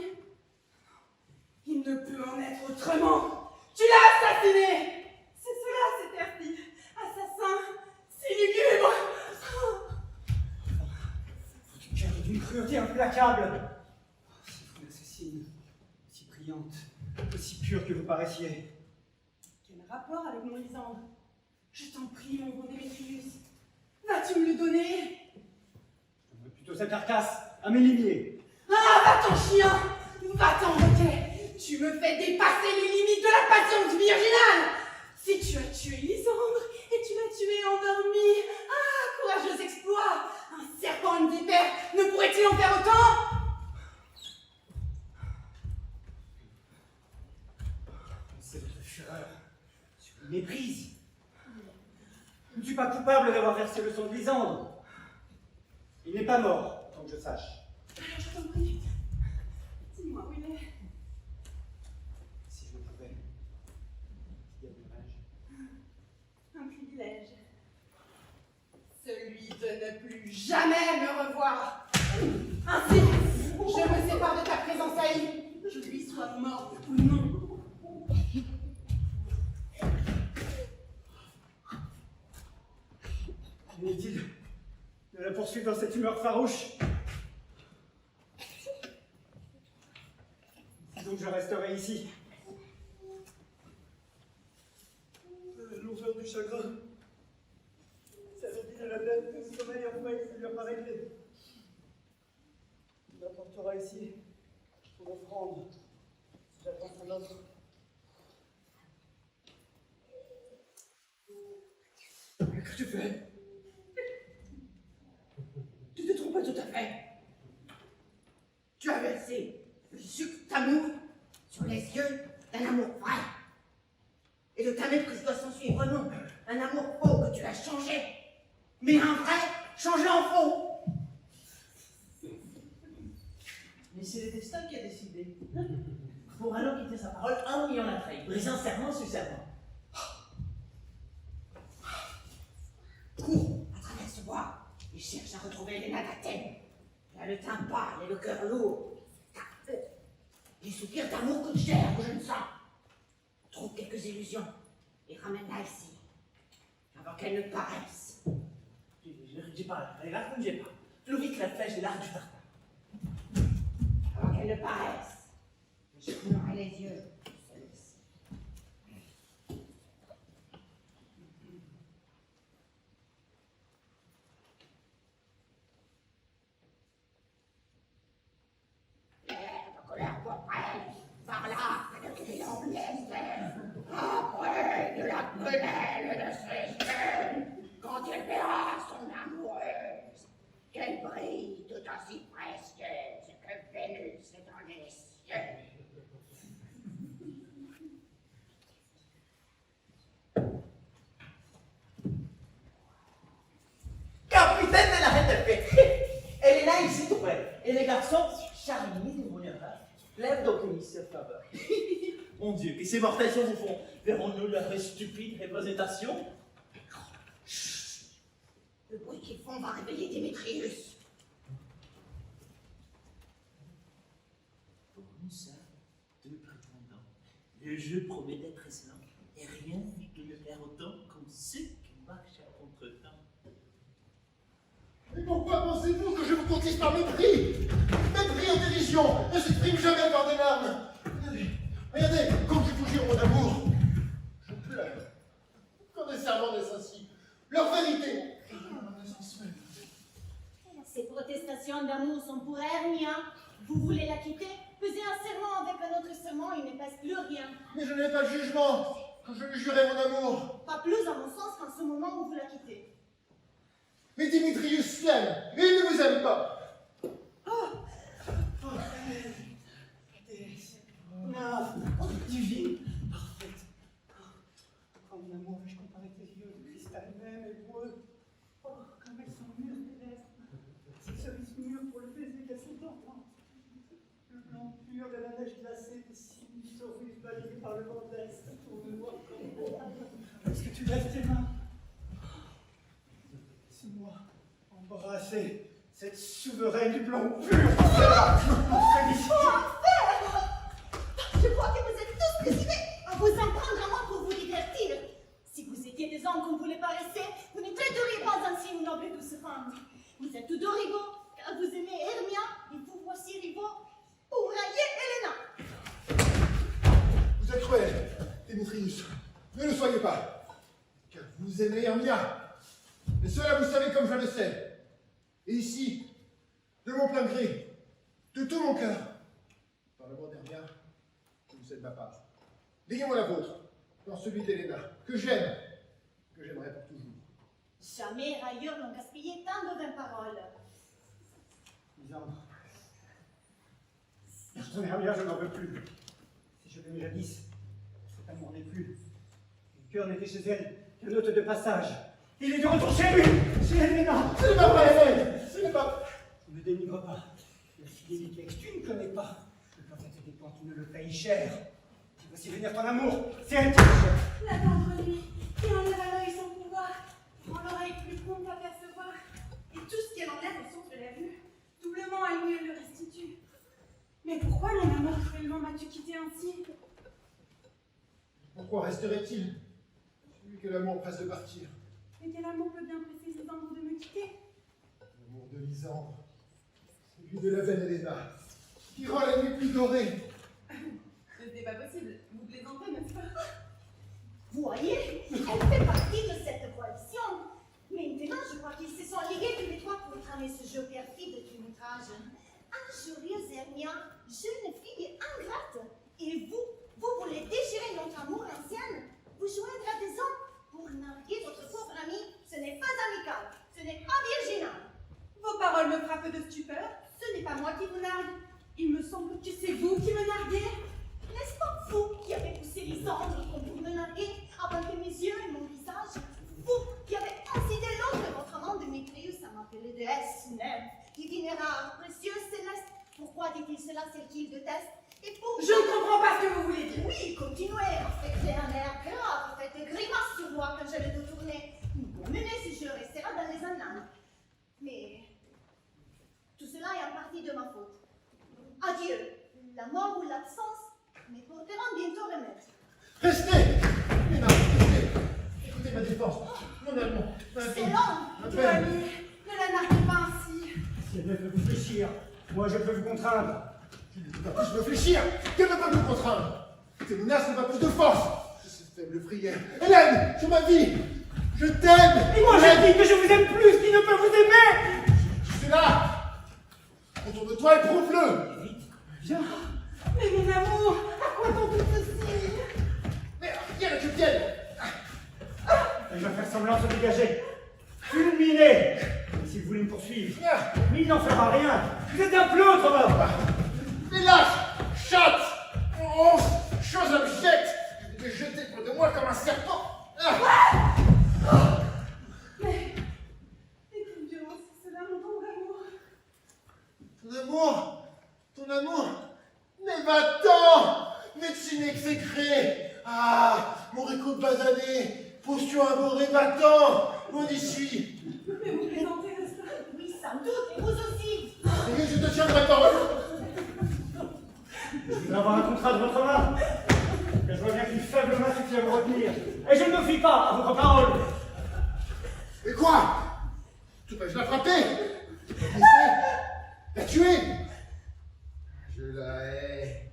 Il ne peut en être autrement. Tu l'as assassiné. C'est cela, c'est perfide. Assassin, c'est lugubre. Votre cœur est d'une cruauté implacable. Si vous assassine, aussi brillante, aussi pure que vous paraissiez. Quel rapport avec mon Lysandre? Je t'en prie, mon bon Démétrius. Vas-tu me le donner? Je donnerai plutôt sa carcasse à mes limiers. Ah, va-t'en chien! Va-t'en roquet! Tu me fais dépasser les limites de la patience virginale! Si tu as tué Lysandre et tu l'as tué endormi, ah, courageux exploit! Un serpent, une vipère, ne pourrait-il en faire autant? C'est votre fureur sur une méprise. Je ne suis pas coupable d'avoir versé le sang de Lysandre. Il n'est pas mort, tant que je sache. Alors je t'en prie, dis-moi où il est. Si je le pouvais, qu'y gagnerais-je? Un privilège. Celui de ne plus jamais me revoir. Ainsi, je me sépare de ta présence haïe. Je lui sois mort ou non. Inutile de la poursuivre dans cette humeur farouche. Donc je resterai ici. L'enfer du chagrin. Ça me dit à la tête que le sommeil enfin il lui a pas réglé. Il apportera ici pour offrande. Si j'attends son l'autre. Mais que tu fais? Tu te trompes tout à fait. Tu as versé le sucre d'amour sur les yeux d'un amour vrai. Et de ta méprise doit s'en suivre, non, un amour faux que tu as changé, mais un vrai changé en faux. Mais c'est le destin qui a décidé. Pour un homme qui tient sa parole, un million l'a trahi, brisant serment sur serment. Cours à travers ce bois et cherche à retrouver Elena d'Athènes. Elle a le teint pâle et le cœur lourd. Les soupirs d'amour coûtent cher aux jeunes sangs. Trouve quelques illusions et ramène-la ici, avant qu'elle ne paraisse. Je dis pas, les larmes, j'ai pas. Plus vite la flèche et l'arc du tartin. Avant qu'elle ne paraisse. Je fermerai les yeux. Par là, de qui l'emblème, après de la prunelle de ses yeux, quand elle verra son amoureuse, qu'elle brille tout aussi précieuse que Vénus est dans les cieux. Capitaine de la reine de fée. Elle est là ici, tout près. Et les garçons, charmés de mon erreur, lèvent donc une faveur. Mon Dieu, que ces mortels sont au fond. Verrons-nous leur stupide représentation? Le bruit qu'ils font va réveiller Démétrius. Pour nous seuls, deux prétendants, le jeu promet d'être excellent, et rien ne le faire autant comme ceux qui marchent à contre-temps. Et pourquoi pensez-vous que je vous courtise par mépris? Mépris et dérision ne s'expriment jamais par des larmes. Regardez, quand je vous jure mon amour, je pleure. Quand des serments naissent ainsi, leur vérité, Ces protestations d'amour sont pour Hermia. Vous voulez la quitter? Faisez un serment avec un autre serment, il ne passe plus rien. mais je n'ai pas de jugement quand je lui jurais mon amour. Pas plus à mon sens qu'en ce moment où vous la quittez. Mais Démétrius l'aime, et il ne vous aime pas. Divine, parfaite. Oh, mon amour, vais-je comparer tes yeux de cristal même et boueux? Oh, comme elles sont mûres, tes lèvres. Ces cerises mûres pour le baiser qu'elles sont ardentes. Le blanc pur de la neige glacée des cimes saurues balayées par le vent d'est, tourne noir comme bois. Est-ce que tu lèves tes mains? Laisse-moi embrasser cette souveraine du blanc pur. Félicité. Je crois que vous êtes tous décidés à vous en prendre à moi pour vous divertir. Si vous étiez des hommes comme vous le paraissez, vous ne traiteriez pas ainsi une noble et douce femme. Vous êtes tous deux rivaux, car vous aimez Hermia, et vous voici rivaux pour railler Helena. Vous êtes cruel, Démétrius. Ne le soyez pas. Car vous aimez Hermia. Et cela, vous savez comme je le sais. Et ici, de mon plein gré, de tout mon cœur, par le mot d'Hermia, je vous cède ma part. Dayez-moi la vôtre, dans celui d'Helena, que j'aime, que j'aimerai pour toujours. Jamais railleurs n'ont gaspillé tant de vaines paroles. Lisandre, ton Hermia, je n'en veux plus. Si je l'aimais jadis, cet amour n'est plus. Mon cœur n'était chez elle qu'un hôte de passage. Il est de retour chez lui, chez Helena. Ce n'est pas vrai, ce n'est pas... Ne dénigre pas. La fidélité que tu ne connais pas. Le prophète dépend, tu ne le payes cher. Tu veux s'y venir ton amour, c'est elle qui le cherche. La tendre nuit, qui enlève à l'œil son pouvoir, rend l'oreille plus prompte à percevoir, et tout ce qu'elle enlève au centre de la vue, doublement à lui elle le restitue. Mais pourquoi, mon amour, cruellement m'as-tu quitté ainsi? Pourquoi resterait-il celui que l'amour presse de partir? Et quel amour peut bien presser Lisandre de me quitter? L'amour de Lisandre, celui de la belle Helena, qui rend la nuit plus dorée. Ce n'est pas possible, vous plaisantez, n'est-ce pas? Vous voyez, elle fait partie de cette coalition. Maintenant, je crois qu'ils se sont ligués tous les trois pour tramer ce jeu perfide du métrage. Injurieuse Hermia, jeune fille ingrate, et vous continué à faire un air grave, à faire des grimaces sur moi quand je le détournais. Bien mené si je resterai dans les annales. Mais tout cela est en partie de ma faute. Adieu. La mort ou l'absence me porteront bientôt remède. Restez! Léna, restez! Écoutez ma défense, mon amour, ma vie, C'est long. ma Ton peine. ami, ne la nargue pas ainsi. Si elle veut vous fléchir, moi je peux vous contraindre. Je ne peux pas plus me fléchir! Qu'elle ne peut pas nous contraindre! Tes menaces n'ont pas plus de force! Je suis faible prière. Hélène, sur ma vie! Je t'aime! Et moi je dis que je vous aime plus qu'il ne peut vous aimer! Je suis là! Autour de toi, éprouve-le! Viens! Mais mon amour, à quoi t'en tout ceci? Mais rien que tu tiennes! Elle va faire semblant de se dégager. Fulminé! Si vous voulez me poursuivre. Mais il n'en fera rien! Vous êtes un pleutre, mort! Mais lâche! Chatte! Oh! Chose abjecte! Je vais te jeter près de moi comme un serpent! Mais quelle violence c'est cela, mon tendre amour. Ton amour! Ton amour! Mais va-t'en! Médecine exécrée! Ah! Mon réco de basané! Potion abhorrée, va-t'en! Loin d'ici! Mais vous plaisantez, n'est-ce pas? Oui, sans doute, et vous aussi. Et je te tiendrai parole! Je voudrais avoir un contrat de votre main. Mais je vois bien qu'une faible main suffit à me retenir. Et je ne me fie pas à votre parole. Et quoi? Tu vas la frapper? La blesser? La tuer? Je la hais.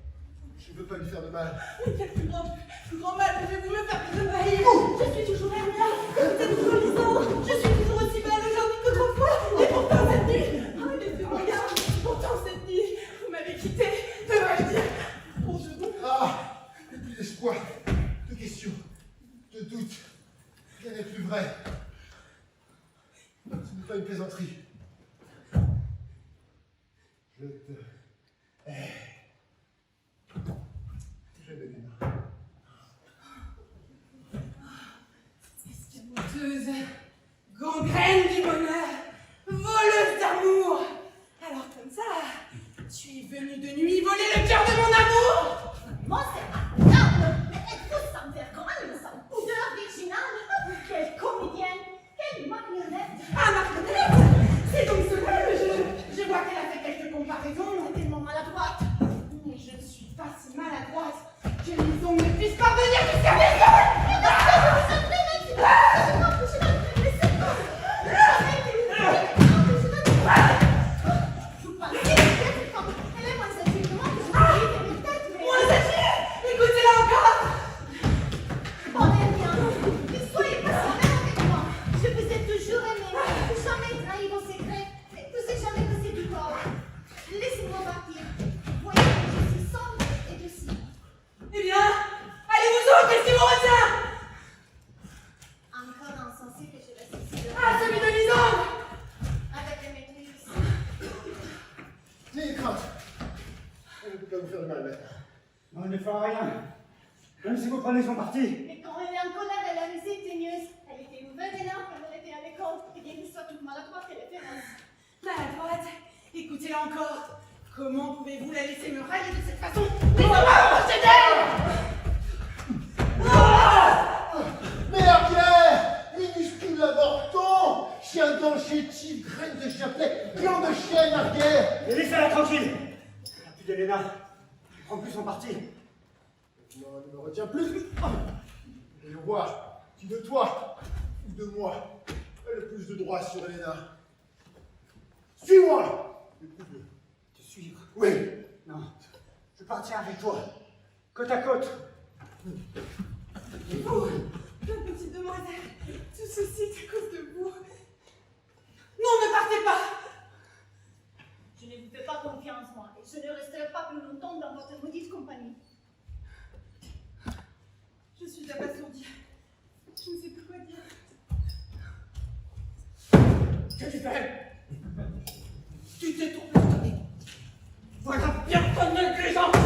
Je ne veux pas lui faire de mal. Mais quel plus grand mal pouvez-vous me faire que de m'haïr? Je suis toujours Hermia, vous êtes toujours Lisandre, je suis toujours aussi belle aujourd'hui qu'autrefois, et pourtant cette nuit, oh, laissez-moi garde, pourtant cette nuit, vous m'avez quitté, devrais-je dire, pour je vous. Ah! Il n'y a plus d'espoir, de questions, de doutes. Rien n'est plus vrai. Ce n'est pas une plaisanterie. Je te hais. J'aime Elena. Escamoteuse, gangrène du bonheur, voleuse d'amour. Alors comme ça, tu es venue de nuit voler le cœur de mon amour. Moi, c'est incroyable. Mais êtes-vous sans vergogne, sans pudeur virginale? Quelle comédienne, quelle marionnette. Ah, Marguerite, c'est donc cela que je vois qu'elle a fait quelques comparaisons. Tellement maladroite. Mais je ne suis pas si maladroite que les ongles ne puissent parvenir jusqu'à mes ongles. Moins agile, écoutez-la encore. Bon, eh bien, soyez passionnés avec moi. Je vous ai toujours aimé, jamais trahi vos secrets, et vous ai jamais cassé du corps. Laissez-moi partir. Voyez que je suis sombre et docile. Eh bien, allez-vous-en, qu'est-ce qui vous retient? Encore insensé que je reste ici. Ah, celui de Lisandre. Avec les maîtrises. N'ayez crainte. Elle ne peut pas vous faire de mal maintenant. Non, elle ne fera rien. Même si vous prenez son parti. Mais quand elle est en colère, elle a laissé teigneuse. Elle était nouvelle énorme quand elle était à l'école. Et bien qu'il soit toute maladroite, elle est féroce. Maladroite, écoutez-la encore. Comment pouvez-vous la laisser me railler de cette façon? Laissez-moi approcher d'elle. Merguez! Minuscule avorton! Chien dans chétif, graine de chapelet, gland de chien, merguez! Et laissez-la tranquille. La plus d'Elena. Elle prend plus son parti. Non, elle ne me retient plus. Et je vois qui de toi ou de moi a le plus de droit sur Elena. Suis-moi! Te suivre. Oui! Non. Je partirai avec toi. Côte à côte. Vous, ma petite demoiselle, tout ceci est à cause de vous. Non, ne partez pas. Je ne vous fais pas confiance, moi, et je ne resterai pas plus longtemps dans votre maudite compagnie. Je suis abasourdie. Je ne sais plus quoi dire. Que tu fais? Tu t'es trompé. Voilà bien ton négligence.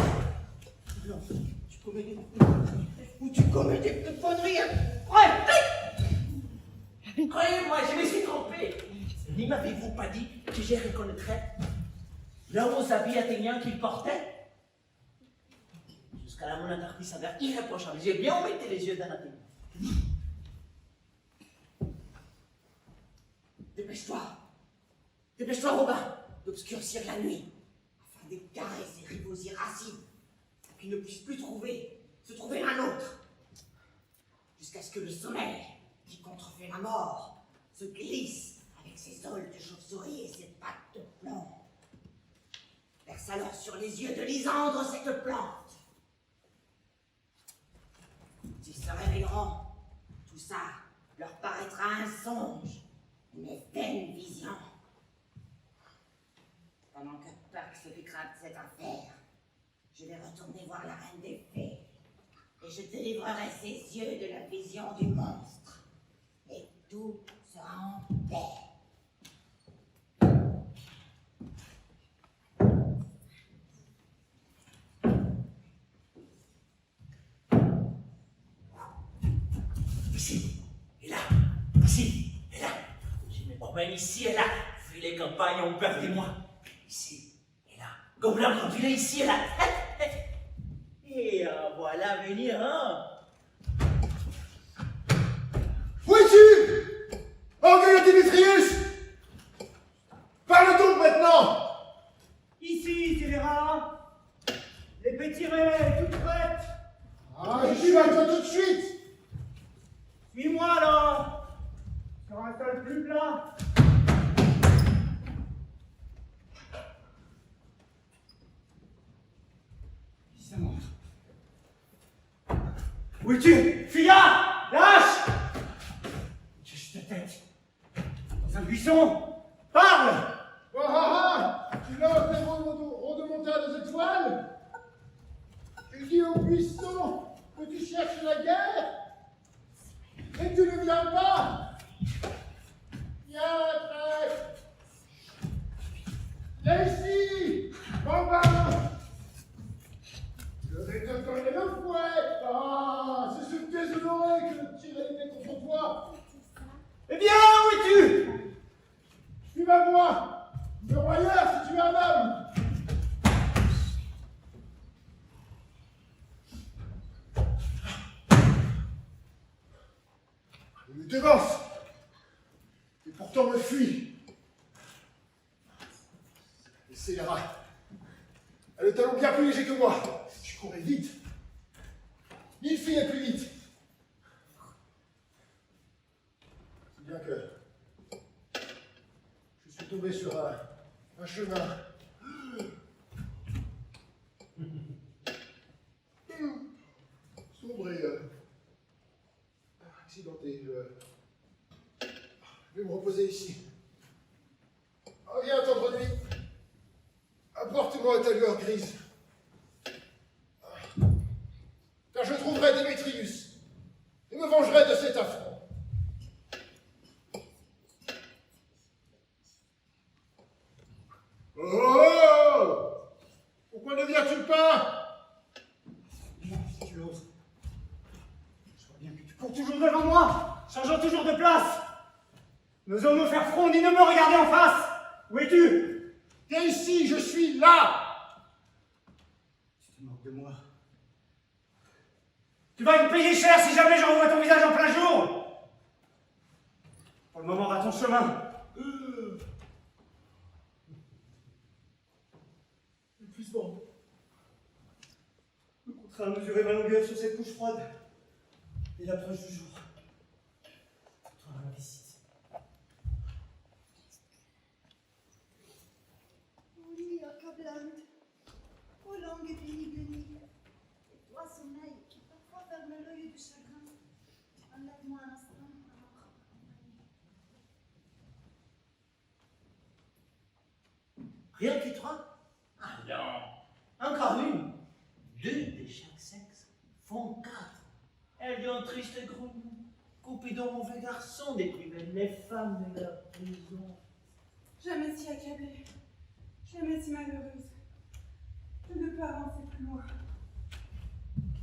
Non, tu commets des ou tu commets des conneries. Croyez-moi, je me suis trompé. N'y m'avez-vous pas dit que je reconnaîtrais l'homme aux habits athéniens qu'il portait? Jusqu'à là, mon interdit s'avère irréprochable. J'ai bien embêté les yeux d'Anathème. Dépêche-toi. Dépêche-toi, Robin, d'obscurcir la nuit, afin d'égarer ces rivaux irascibles, pour qu'ils ne puissent plus se trouver l'un l'autre, jusqu'à ce que le sommeil, qui contrefait la mort, se glisse avec ses ailes de chauve-souris et ses pattes de plomb. Verse alors sur les yeux de Lysandre cette plante. S'ils se réveilleront, tout ça leur paraîtra un songe, une vaine vision. Pendant que Pax décrète cette affaire, je vais retourner voir la reine des fées, et je délivrerai ses yeux de la vision du monstre, et tout sera en paix. Ici et là, ici et là. Je me promène ici et là. Fuis les campagnes ont peur de moi. Ici et là. Gobelin continue ici et là. Et voilà venir, hein. Où es-tu? Orgueilleux Démétrius! Parle donc maintenant! Ici, Scélérat. L'épée tirée, toute prête. Ah, je suis avec toi tout de suite! Suis-moi là. Sur un sol plus plat. Ça monte. Où es-tu? Fuyard! Lâche! Cache ta tête. Dans un buisson. Parle! Oh ah ah! Tu lances des rodomontades aux étoiles? Tu dis au buisson que tu cherches la guerre? Et tu ne viens pas? Viens, prêtre! Viens ici! Bambin! Je vais te donner le fouet! Ah, c'est ce déshonoré que de tirer l'épée contre toi! Eh bien, où es-tu? Suis ma voix! Le royeur, si tu es un homme! Il me devance! Et pourtant me fuit! Et scélérat! Elle a le talon bien plus léger que moi! Je courais vite! 1000 filles plus vite! C'est bien que je suis tombé sur un chemin sombre et accidenté. Je vais me reposer ici. Oh, viens, tendre nuit. Apporte-moi ta lueur grise. Car je trouverai Démétrius et me vengerai de cet affront. Oh! Pourquoi ne viens-tu pas? Viens, si tu oses. Je vois bien que tu cours toujours devant moi, changeant toujours de place. N'osons me faire front ni ne me regarder en face. Où es-tu? Viens ici, je suis là! Tu te moques de moi. Tu vas me payer cher si jamais je revois ton visage en plein jour. Pour le moment, va ton chemin. Épuisement. Me contraint à mesurer ma longueur sur cette couche froide. Et l'approche du jour. Toi, ma visite. Oui, accablante. Ô longue et pénible nuit. Et toi, sommeil, qui parfois ferme l'œil du chagrin. Enlève-moi un instant à ma propre compagnie. Rien que trois? Ah non. Encore une. Deux de chaque sexe font quatre. Elle dit en triste grogne. Cupidon, mauvais garçon, des plus belles les femmes de leur prison. Jamais si accablée, jamais si malheureuse. Je ne peux avancer plus loin.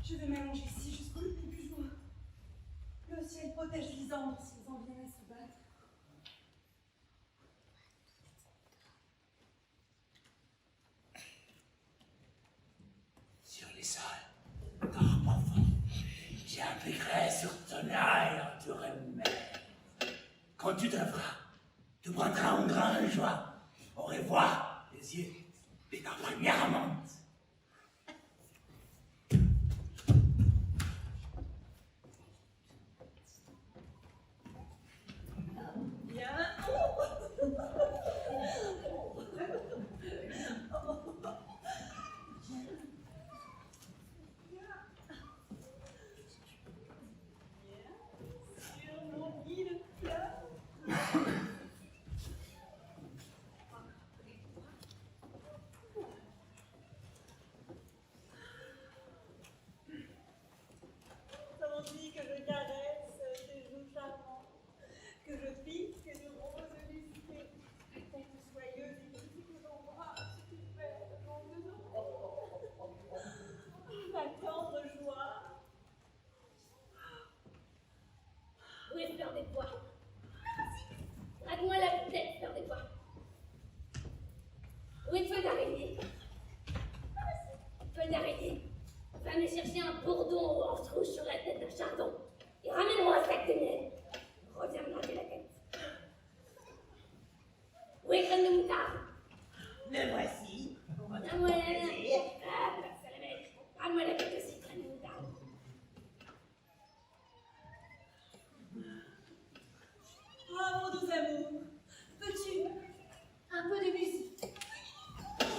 Je vais m'allonger ici jusqu'au lit du jour. Le ciel protège Lysandre s'ils en viennent à se battre. Sur les sols, J'appliquerai sur ton œil en te remettre. Quand tu devras, tu prendras une grande joie au revoir les yeux de ta première amante. Tandis que je caresse tes joues charmantes, que je pique de roses lustées, tête soyeuse et grise que j'embrasse, tu fais le long de nos ma tendre joie. Où est Fleur des Pois? Drague-moi la tête, Fleur des Pois. Où est Feu d'araignée? Feu d'araignée, va me chercher un bourdon en trouche sur la tête d'un chardon et ramène-moi un sac de miel. Reviens me gratter la tête. Où est Graine de Moutarde? Le voici. Donne-moi la main. Ah, ça la mec. Rends-moi la tête aussi, Graine de Moutarde. Ah, mon doux amour, peux-tu un peu de musique?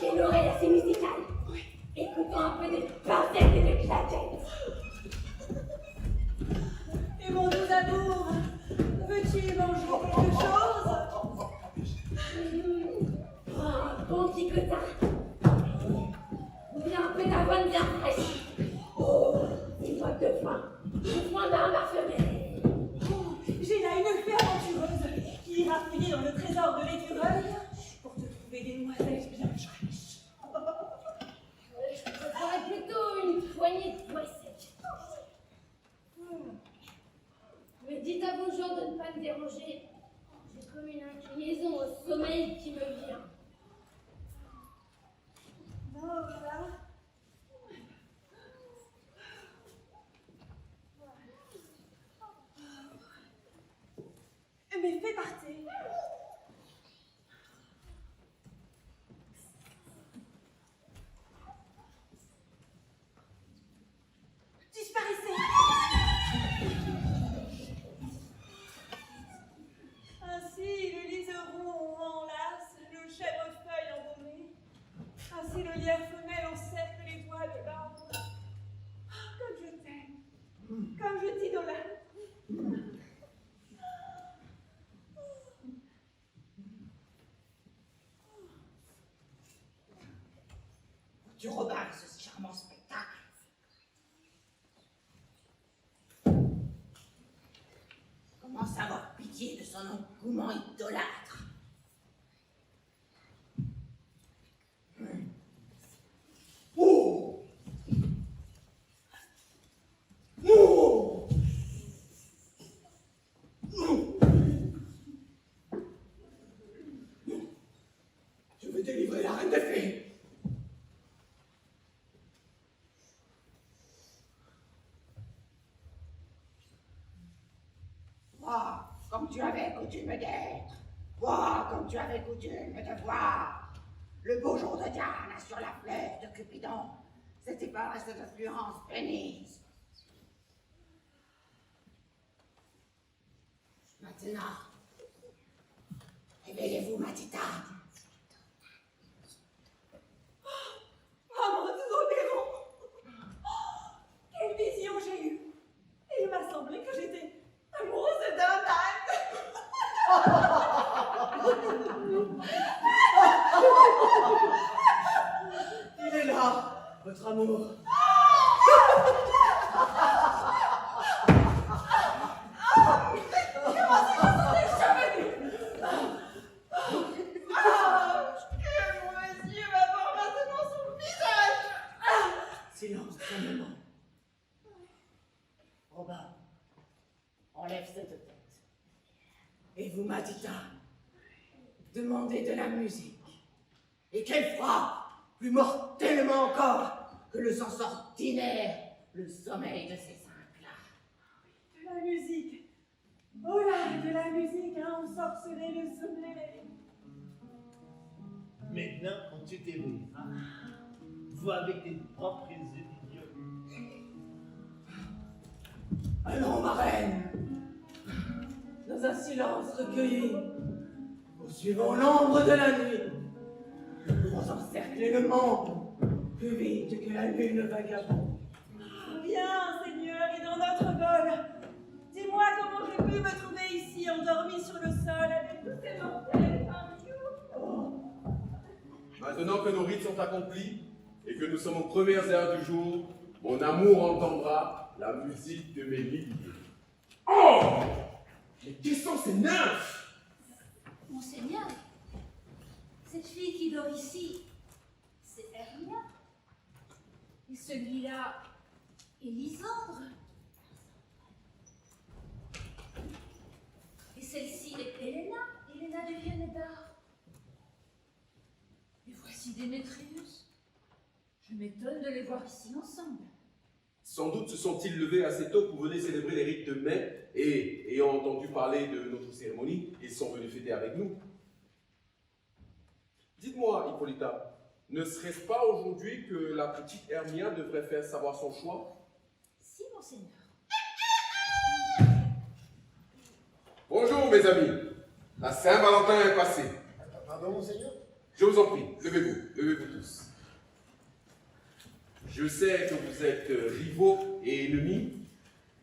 J'ai l'oreille assez musicale. Écoutons un peu de pincettes et de claquettes. Et mon doux amour, veux-tu manger quelque chose? Oh, un bon picotin. Ou bien un peu d'avoine bien fraîche. Oh, une boîte de foin. Une foin d'arme parfumée. Oh, j'ai là une fée aventureuse qui ira fouiller dans le trésor de l'écureuil pour te trouver des noisettes bien fraîches. Je préférerais plutôt une poignée de pois secs. Mais dites à vos gens de ne pas me déranger. J'ai comme une inclinaison au sommeil qui me vient. Voilà. Mais fais partir. Disparaissez. Ainsi le liseron enlace le chèvrefeuille embaumé. Ainsi le lierre femelle encercle les doigts de l'arbre. Comme je t'aime, comme je t'idolâtre. Tu regardes ce charmant spectacle. Commence à avoir pitié de son engouement idolâtre. Oh! Oh! Je veux délivrer la reine des fées. Vois comme tu avais coutume d'être. Vois comme tu avais coutume de voir. Le beau jour de Diane sur la flèche de Cupidon, c'était pas cette affluence pénible. Maintenant, réveillez-vous, ma titane. Oh mon doux Néron! Oh, quelle vision j'ai eue! Il m'a semblé que j'étais amoureuse d'un Il est là, votre amour. Silence, un moment. Robin, enlève cette tête. Et vous, ma titane, demandez de la musique. Et qu'elle fera plus mortellement encore que le sens ordinaire, le sommeil de ces simples. La musique. Oh là, de la musique, hein, on sorcelait le sommeil. Maintenant, quand tu t'éveilleras, vois avec tes propres yeux d'idiot. Allons, ma reine. Dans un silence recueilli, nous suivons l'ombre de la nuit. Pour encercler le monde plus vite que la lune vagabonde. Viens, Seigneur, et dans notre vol. Dis-moi comment j'ai pu me trouver ici, endormi sur le sol, avec tous ces mortels parmi nous. Maintenant que nos rites sont accomplis et que nous sommes aux premières heures du jour, mon amour entendra la musique de mes lits. Oh! Mais qui sont ces nymphes? Monseigneur, cette fille qui dort ici, c'est Hermia. Et celui-là est Lysandre. Et celle-ci est Helena du Vieux-Nédard. Et voici Démétrius. Je m'étonne de les voir ici ensemble. Sans doute se sont-ils levés assez tôt pour venir célébrer les rites de mai et, ayant entendu parler de notre cérémonie, ils sont venus fêter avec nous. Dites-moi, Hippolyta, ne serait-ce pas aujourd'hui que la petite Hermia devrait faire savoir son choix? Si, Monseigneur. Bonjour, mes amis. La Saint-Valentin est passée. Pardon, monseigneur? Je vous en prie, levez-vous tous. Je sais que vous êtes rivaux et ennemis,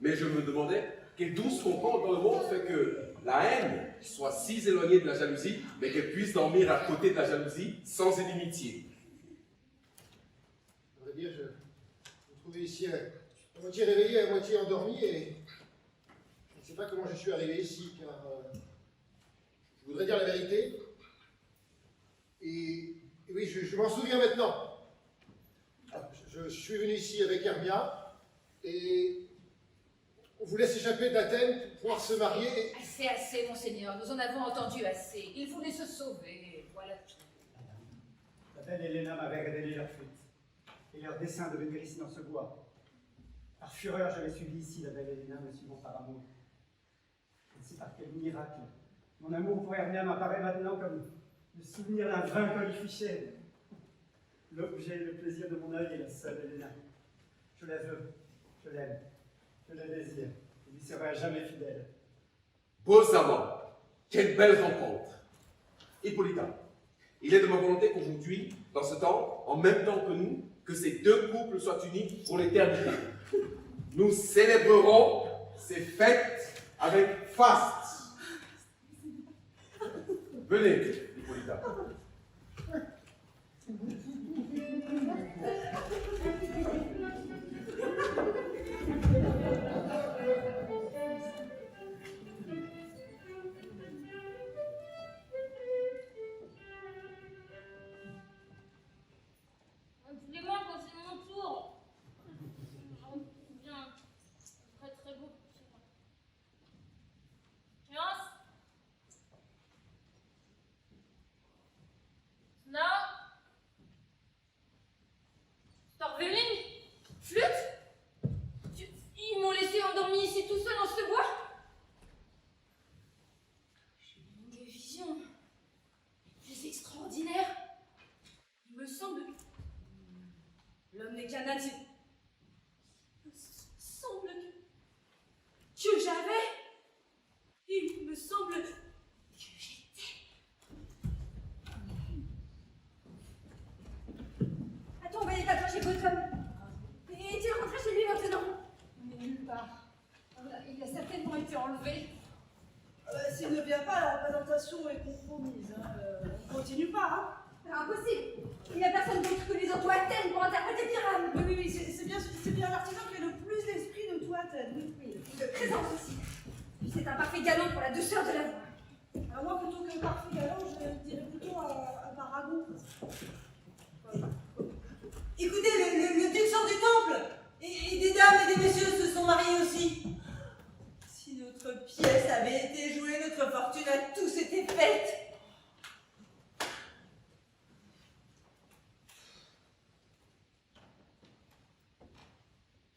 mais je me demandais quelle douce rencontre dans le monde fait que la haine soit si éloignée de la jalousie, mais qu'elle puisse dormir à côté de la jalousie sans inimitié. À vrai dire, je me trouvais ici à moitié réveillé, à moitié endormi, et je ne sais pas comment je suis arrivé ici, car je voudrais dire la vérité. Et oui, je m'en souviens maintenant. Je suis venu ici avec Hermia, et on voulait s'échapper d'Athènes pour pouvoir se marier. Assez, assez, Monseigneur. Nous en avons entendu assez. Il voulait se sauver. Voilà tout. La belle Helena m'avait révélé leur fuite et leur dessein de venir ici dans ce bois. Par fureur, je l'ai suivi ici, la belle Helena, me suivant par amour. Je ne sais par quel miracle. Mon amour pour Hermia m'apparaît maintenant comme le souvenir d'un vin colifichet. L'objet et le plaisir de mon œil est la seule Helena. Je la veux, je l'aime, je la désire, je lui serai à jamais fidèle. Beaux amants, quelle belle rencontre. Hippolyta, il est de ma volonté qu'aujourd'hui, dans ce temps, en même temps que nous, que ces deux couples soient unis pour l'éternité. Nous célébrerons ces fêtes avec faste. Venez, Hippolyta. Excusez-moi quand c'est mon tour. Bien, très très beau. Chance. Non. Storveling. Flûte. Ils m'ont laissé endormi ici tout seul dans ce bois. J'ai eu des visions. Des extraordinaires. Il me semble. L'homme n'est qu'un natif. Il me semble que j'avais. Il me semble que j'étais. Attends, va aller chez Gotham. Est-il rentré chez lui maintenant? Mais nulle part. Il a certainement été enlevé. S'il ne vient pas, la présentation est compromise. On continue pas, hein. Impossible. Il n'y a personne d'autre que les autres Athènes pour interpréter Pyrame. Oui, c'est bien l'artisan qui a le plus d'esprit de tout Athènes. Oui, de présence aussi. Puis c'est un parfait galant pour la douceur de la voix. Alors moi, plutôt que parfait galant, je dirais plutôt un paragon. Écoutez, le duc sort du temple et des dames et des messieurs se sont mariés aussi. Si notre pièce avait été jouée, notre fortune à tous été faite.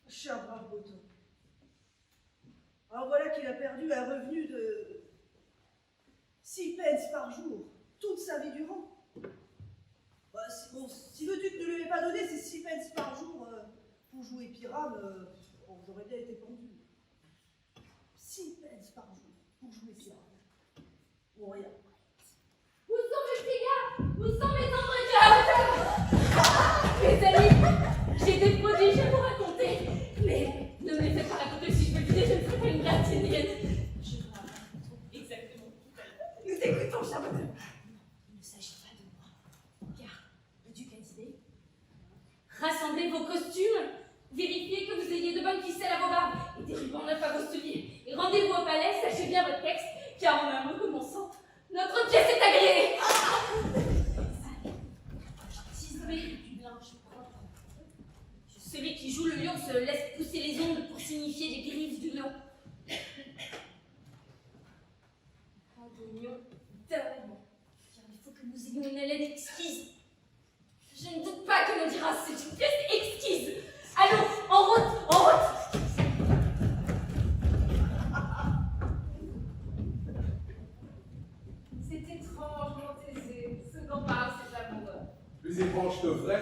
Cher brave Boto. Alors voilà qu'il a perdu un revenu de 6 pence par jour, toute sa vie durant. Bah, bon, si le duc ne lui avait pas donné ces 6 pence par jour pour jouer Pyrame, bon, j'aurais bien été pendu. 6 pence par jour pour jouer Pyrame. Ou rien. Où sont mes petits gars? Où sont mes tendres cœurs? Mes amis, j'ai des prodiges à vous raconter. Mais ne me les faites pas raconter si je me le disais, je ne serais pas une gratte indienne. Je vous raconte exactement tout à l'heure. Nous t'écoutons, Charlotte. Il ne s'agit pas de moi, car le duc a dit rassemblez vos costumes, vérifiez que vous ayez de bonnes ficelles à vos barbes et des rubans neufs à vos souliers. Et rendez-vous au palais, sachez bien votre texte, car en un mot commençant, notre pièce est agréée. Tisbé du linge propre. Celui qui joue le lion se laisse pousser les ongles pour signifier les griffes du lion. Pas d'oignon d'âne, car il faut que nous ayons une haleine exquise. Je ne doute pas que me dira, c'est une pièce exquise. Allons, en route, en route. C'est étrangement aisé, ce dont parlent ces amoureux. Plus étrange que vrai,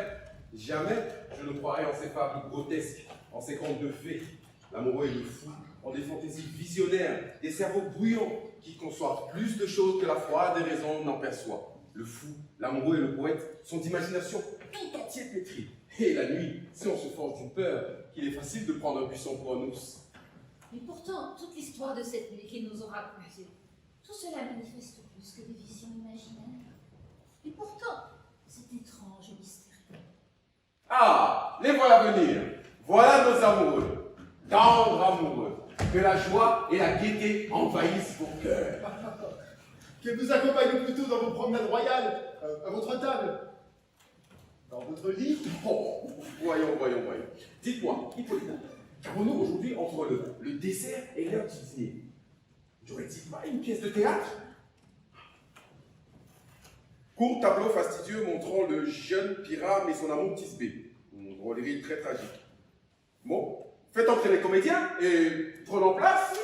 jamais je ne croirais en ces fables grotesques, en ces contes de fées. L'amoureux et le fou ont des fantaisies visionnaires, des cerveaux bouillants qui conçoivent plus de choses que la froide des raisons n'en perçoit. Le fou, l'amoureux et le poète sont d'imagination tout entier pétris. Et la nuit, si on se forge d'une peur, qu'il est facile de prendre un buisson pour un ours. Mais pourtant, toute l'histoire de cette nuit qu'il nous ont racontée, tout cela manifeste plus que des visions imaginaires. Et pourtant, c'est étrange et mystérieux. Ah, les voilà venir. Voilà nos amoureux, tendres amoureux. Que la joie et la gaieté envahissent vos cœurs. Qu'elle vous accompagne plutôt dans vos promenades royales, à votre table. Dans votre lit. Oh, voyons. Dites-moi, Hippolyte, qu'avons-nous aujourd'hui entre le dessert et l'heure du dîner? N'aurait-il pas une pièce de théâtre? Court tableau fastidieux montrant le jeune Pyrame et son amant Tisbé. Une drôlerie très tragique. Bon, faites entrer les comédiens et prenons place.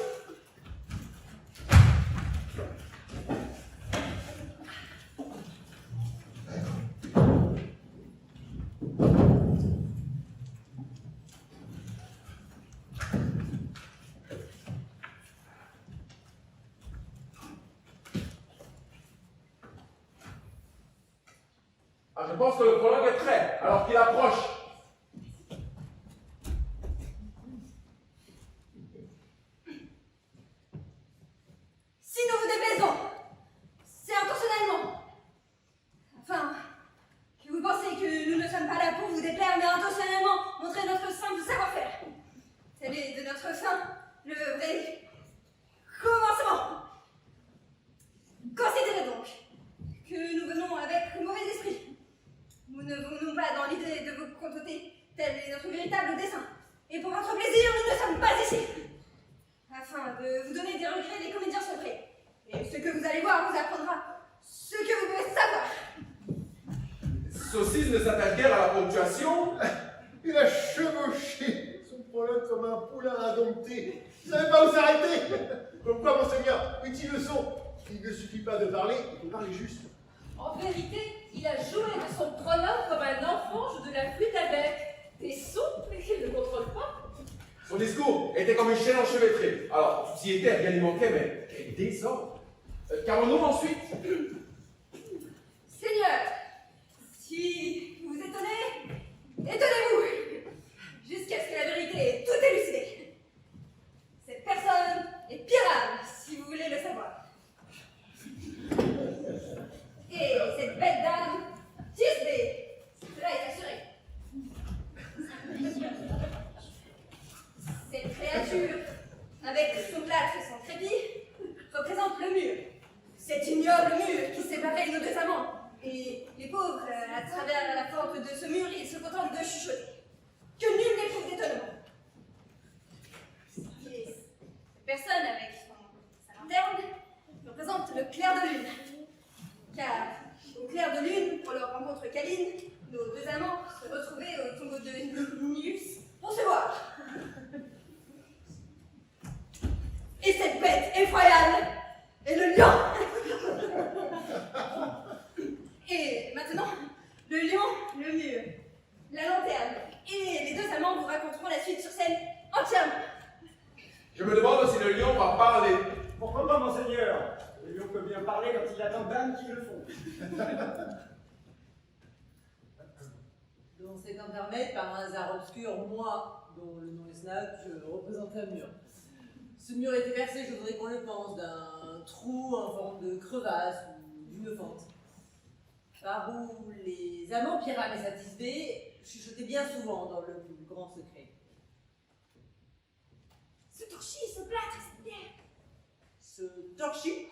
Ah, je pense que le prologue est prêt, alors qu'il approche. Si nous vous déplaisons, c'est intentionnellement. Enfin, que vous pensez que nous ne sommes pas là pour vous déplaire, mais intentionnellement montrer notre simple savoir-faire. Tel est de notre fin, le vrai commencement. Considérez donc que nous venons avec mauvais esprit. Nous ne venons pas dans l'idée de vous contenter, tel est notre véritable dessein. Et pour votre plaisir, nous ne sommes pas ici. Afin de vous donner des regrets, les comédiens sont prêts. Et ce que vous allez voir vous apprendra ce que vous devez savoir. Saucisse ne s'attache guère à la ponctuation. Il a chevauché son prologue comme un poulain indompté. Il ne savait pas où s'arrêter. Comme quoi, monseigneur, utile leçon. Il ne suffit pas de parler, il faut parler juste. En vérité, il a joué de son prologue comme un enfant joue de la flûte à bec. Des sons, mais qu'il ne contrôle pas. Son discours était comme une chaîne enchevêtrée. Alors, tout y était, rien n'y manquait, mais quel désordre. Qu'avons-nous ensuite? Seigneur, si vous vous étonnez, étonnez-vous. Jusqu'à ce que la vérité est tout élucidée. Cette personne est Pyrame, si vous voulez le savoir. Et cette belle dame, Tisbé, cela est assuré. Cette créature, avec son plâtre et son crépi, représente le mur. Cet ignoble mur qui séparait nos deux amants. Et les pauvres, à travers la porte de ce mur, ils se contentent de chuchoter. Que nul n'éprouve d'étonnement. Et cette personne, avec sa lanterne, représente le clair de lune. Car au clair de lune, pour leur rencontre câline, nos deux amants se retrouvaient au tombeau de Nius pour se voir. raconterons la suite sur scène entièrement. Je me demande si le lion va parler. Pourquoi pas, monseigneur? Le lion peut bien parler quand il attend dames qui le font. Dans cet intermède, par un hasard obscur, moi, dont le nom est Snap, je représente un mur. Ce mur était percé, je voudrais qu'on le pense, d'un trou en forme de crevasse ou d'une fente, par où les amants Pierram et Satisbé chuchotaient bien souvent dans le plus grand secret. Ce torchis, ce plâtre, cette pierre. Ce torchis,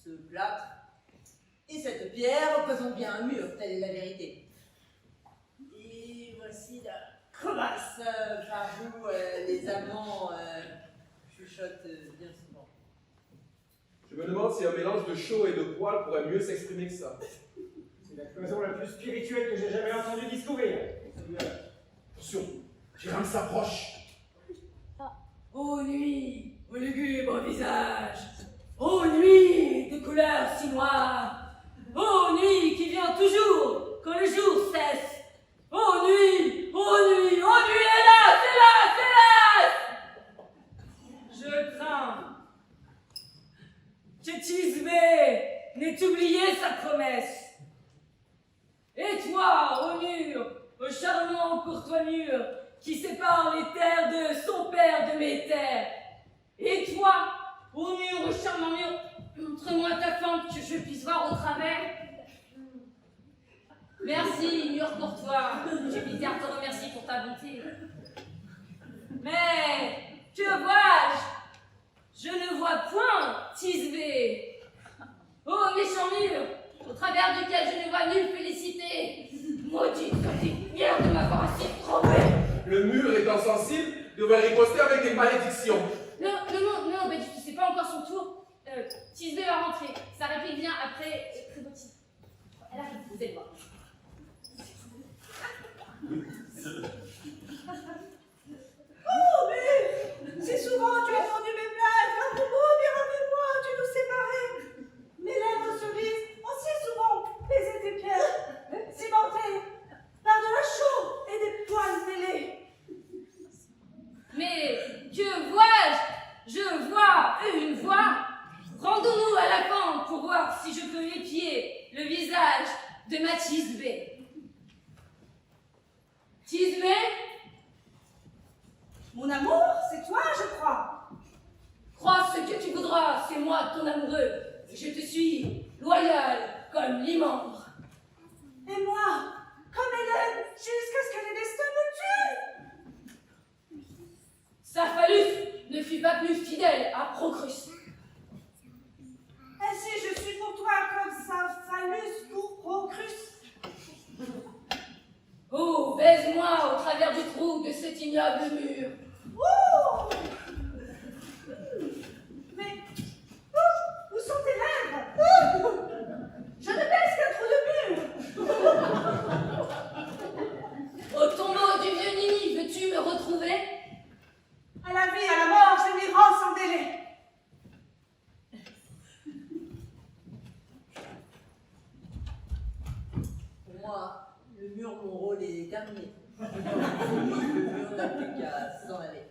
ce plâtre et cette pierre représentent bien un mur, telle est la vérité. Et voici la crevasse par où les amants chuchotent bien souvent. Je me demande si un mélange de chaud et de poil pourrait mieux s'exprimer que ça. C'est la cloison la plus spirituelle que j'ai jamais entendue discourir. Attention, Pierram s'approche. Ô nuit, ô lugubre visage, ô nuit de couleur si noire, ô nuit qui vient toujours quand le jour cesse, ô nuit, hélas, hélas, hélas! Je crains que Thisbé n'ait oublié sa promesse. Et toi, ô mur, ô charmant courtois mur, qui sépare les terres de son père de mes terres. Et toi, ô mur, ô charmant mur, montre-moi ta fente que je puisse voir au travers. Merci, mur courtois, Jupiter te remercie pour ta bonté. Mais, que vois-je? Je ne vois point Thisbé. Ô méchant mur, au travers duquel je ne vois nulle félicité. Maudite petite pierre de m'avoir ainsi trompé. Le mur étant sensible, devrait riposter avec des malédictions. Non, c'est pas encore son tour. Thisbé va rentrer. Sa réplique vient après Trébotti. Elle arrive, vous allez voir. Oh, mais si souvent tu as tendu mes plaintes, à propos, Pierram et moi, tu nous séparais. Mes lèvres cerises ont si souvent baisé tes pierres, cimentées par de la chaux et des poils mêlés. Mais que vois-je? Je vois une voix. Rendons-nous à la pente pour voir si je peux épier le visage de ma Thisbé. Thisbé? Mon amour, c'est toi, je crois. Crois ce que tu voudras, c'est moi ton amoureux. Je te suis, loyal comme l'imambre. Et moi, comme Hélène, jusqu'à ce que les destins me tuent. Saphalus ne fut pas plus fidèle à Procrus. Ainsi, je suis pour toi comme Saphalus pour Procrus. Oh, baise-moi au travers du trou de cet ignoble mur. Oh! Mais où sont tes lèvres? Je ne baisse qu'un trou de mur. Au tombeau du vieux Nini, veux-tu me retrouver? À la vie, à la mort, je m'y rends sans délai. Pour moi, le mur, mon rôle est terminé. Le mur n'a plus qu'à s'en aller.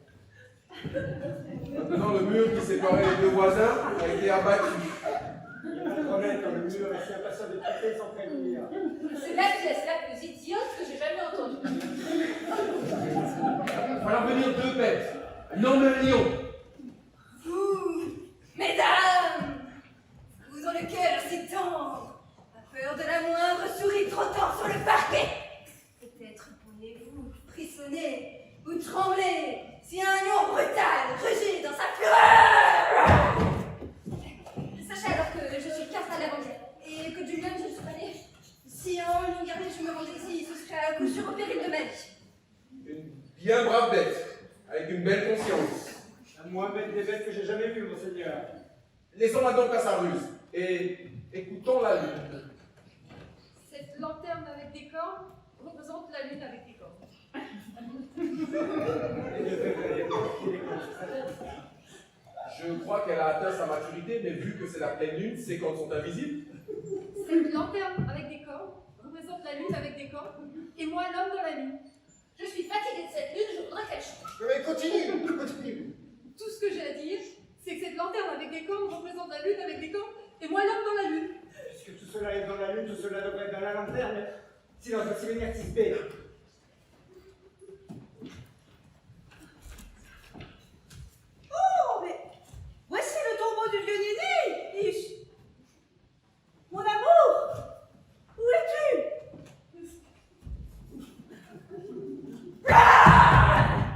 Maintenant, le mur qui séparait les deux voisins a été abattu. Il n'y a pas de remède quand le mur est si impatient de quitter sans prévenir. C'est la pièce la plus idiote que j'ai jamais entendue. Il va falloir venir deux bêtes, un homme et un lion. Vous, mesdames, vous avez le cœur si tendre, à peur de la moindre souris trottant sur le parquet. Peut-être pourriez-vous frissonner ou trembler si un lion brutal rugit dans sa fureur. Sachez alors que je suis carte à la bandière et que du lion je ne suis pas née. Si en lion gardé je me rendais ici, ce serait à coup sûr au péril de ma vie. Une bien brave bête, avec une belle conscience. La moins bête des bêtes que j'ai jamais vues, monseigneur. Laissons-la donc à sa ruse et écoutons la lune. Cette lanterne avec des cornes représente la lune avec des cornes. Je crois qu'elle a atteint sa maturité, mais vu que c'est la pleine lune, ses cornes sont invisibles. Cette lanterne avec des cornes représente la lune avec des cornes et moi l'homme dans la lune. Je suis fatiguée de cette lune, je voudrais qu'elle change. Mais continue. Tout ce que j'ai à dire, c'est que cette lanterne avec des cornes représente la lune avec des cornes, et moi l'homme dans la lune. Puisque tout cela est dans la lune, tout cela devrait être dans la lanterne. Sinon, voici venir Tisbé. Oh, mais voici le tombeau du vieux Nini, Ish. Mon amour, où es-tu?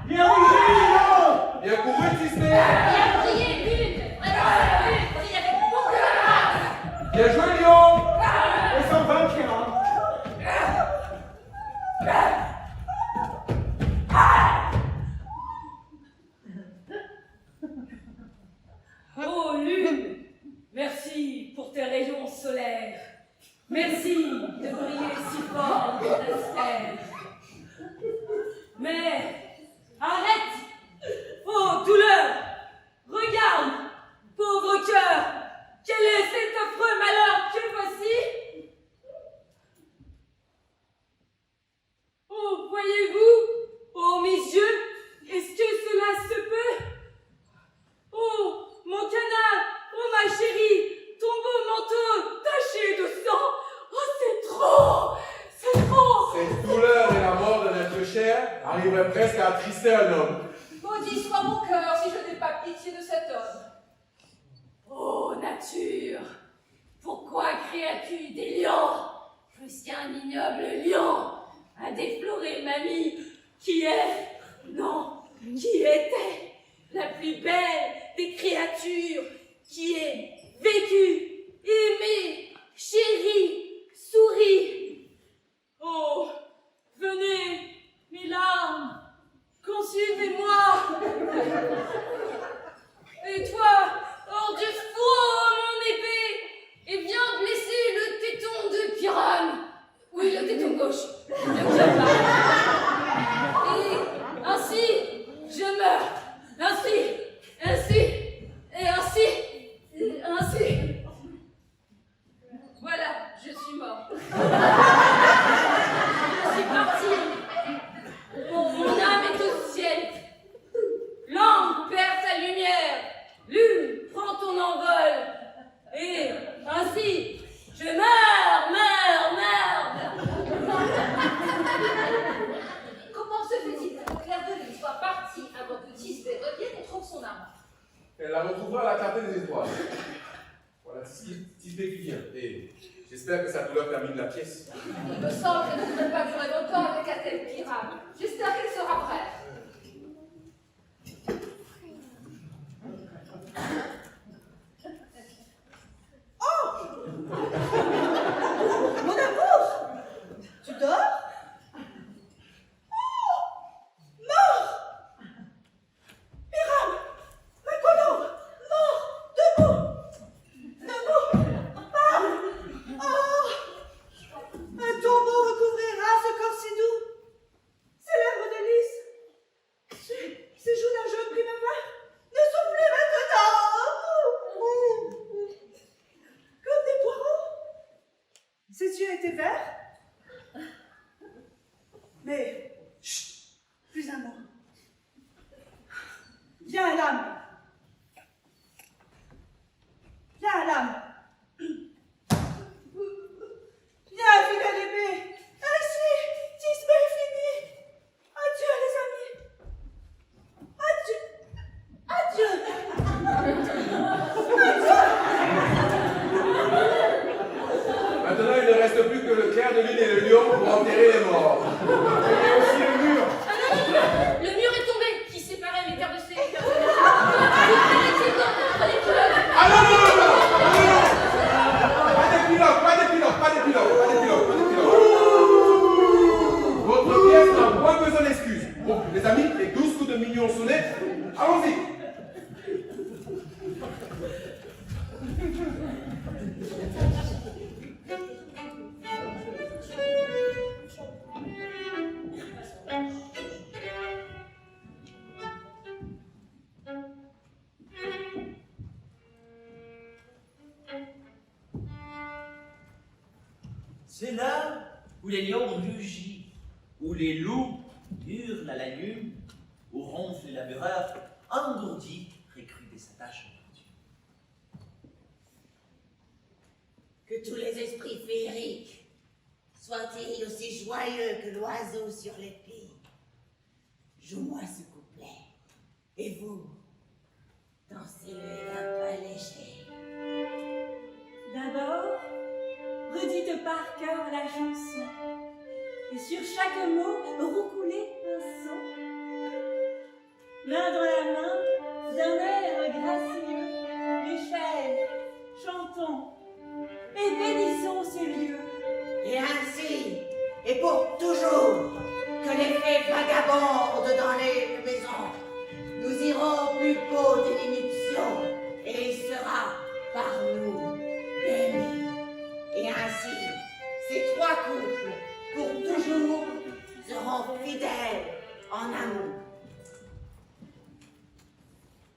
Bien bougé, Bien couru, Tisbé. Bien brillé, lune. Vraiment, lune, brille avec beaucoup de grâce. Bien joué, Lion. Et s'en va, Kira. Oh lune, merci pour tes rayons solaires. Merci de briller si fort dans ta sphère. Mais arrête! Oh douleur! Regarde, pauvre cœur! Quel est cet affreux malheur que voici? Oh, voyez-vous? Oh, mes yeux, est-ce que cela se peut? Oh, mon canard! Oh, ma chérie! Ton beau manteau taché de sang! Oh, c'est trop! C'est trop! Cette douleur et la mort d'un être cher arriveraient presque à attrister un homme. Maudit soit mon cœur si je n'ai pas pitié de cet homme. Oh, nature! Pourquoi créas-tu des lions? Puisqu'un ignoble lion a défloré mamie, qui est, non, qui était la plus belle des créatures, qui est vécue, aimée, chérie, sourie. Oh, venez, mes larmes, consultez-moi. Et toi, hors du four, mon épée, et viens blesser le téton de Pyrrhone. Oui, le téton gauche. Ne viens pas. Et ainsi, je meurs. Ainsi, et ainsi. Voilà, je suis mort. Je suis partie. Mon âme est au ciel. L'ange perd sa lumière. Lune, prends ton envol. Et ainsi, je meurs. Comment se fait-il que Claire de Lune soit partie avant que Tisbé revienne et trouve son âme? Elle la retrouvera à la clarté des étoiles. Voilà Tisbé qui vient. Et j'espère que sa douleur termine la pièce. Il me semble qu'elle ne devrait pas durer longtemps avec un tel pirate. J'espère qu'elle sera brève. Mon amour, tu dors? Oh, mort! Myram, Macolombe, mort, debout, ah, oh, un tombeau recouvrira ce corps si doux, ces lèvres de lys, ces joues d'un jeune primavera ne sont plus maintenant, comme des poireaux. Ses yeux étaient verts. Mais, chut, plus un mot. Viens à l'âme. Viens à l'âme. Viens, fidèle épée. Ainsi, Tisbé est fini. Adieu, les amis. Adieu. Maintenant, il ne reste plus que le clair de lune et le lion pour enterrer les morts. Et aussi le mur. Ah non, le mur est tombé qui séparait mes terres de C. Ah non, non, non, non, non, non. Pas des pilotes. Votre pièce n'a pas besoin d'excuses. Bon, les amis, les 12 coups de mignon sonnés, allons-y. C'est là où les lions rugissent, où les loups hurlent. la lune, où ronfle les laboureurs, engourdi, recrutent des attaches en peinture. Que tous les esprits féeriques soient-ils aussi joyeux que l'oiseau sur les pieds. Joue-moi ce couplet, et vous, dansez-le d'un pas léger. D'abord, redites par cœur la chanson, et sur chaque mot, roucoulez un son. Main dans la main, d'un air gracieux, Michel, chantons, et bénissons ces lieux. Et ainsi, et pour toujours, que les fées vagabondent dans les maisons, nous irons au plus beau des nuptiaux, et il sera par nous béni. Et ainsi, ces trois couples, pour toujours, seront fidèles en amour.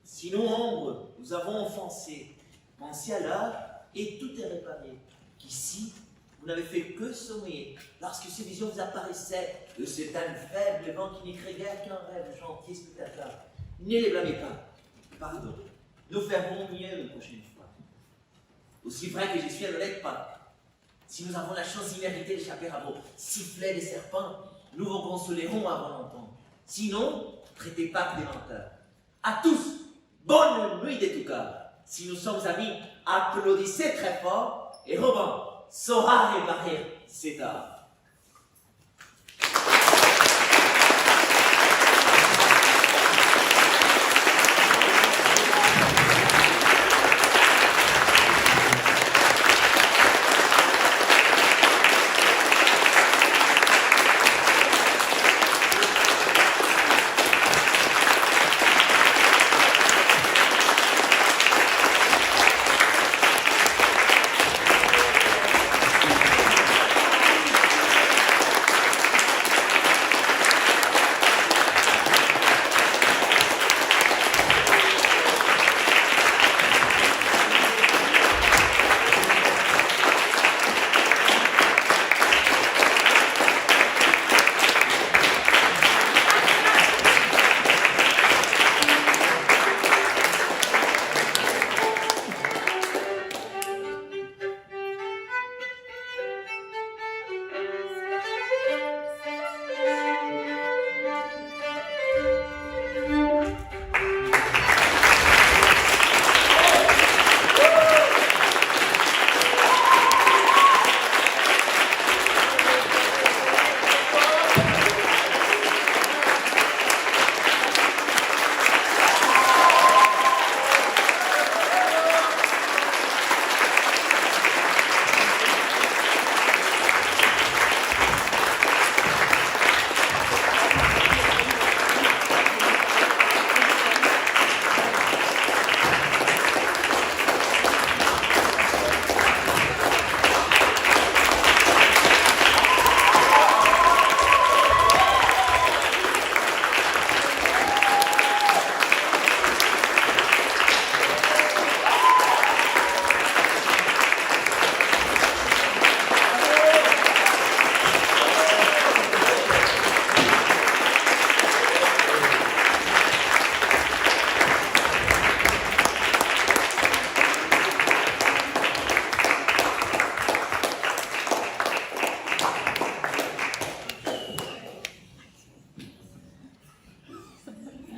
Si nous, ombres, nous avons offensé, pensez alors, et tout est réparé, qu'ici, vous n'avez fait que sommeiller, lorsque ces visions vous apparaissaient, de cet âme faible, vent qui n'écrit guère qu'un rêve gentil spectateur. Ne les blâmez pas. Pardon. Nous ferons mieux une prochaine fois. Aussi vrai que je suis, ne l'aide pas. Si nous avons la chance imméritée d'échapper à vos sifflets des serpents, nous vous consolerons avant longtemps. Sinon, traitez pas des menteurs. À tous, bonne nuit de tout cœur. Si nous sommes amis, applaudissez très fort et Robin saura réparer cet art.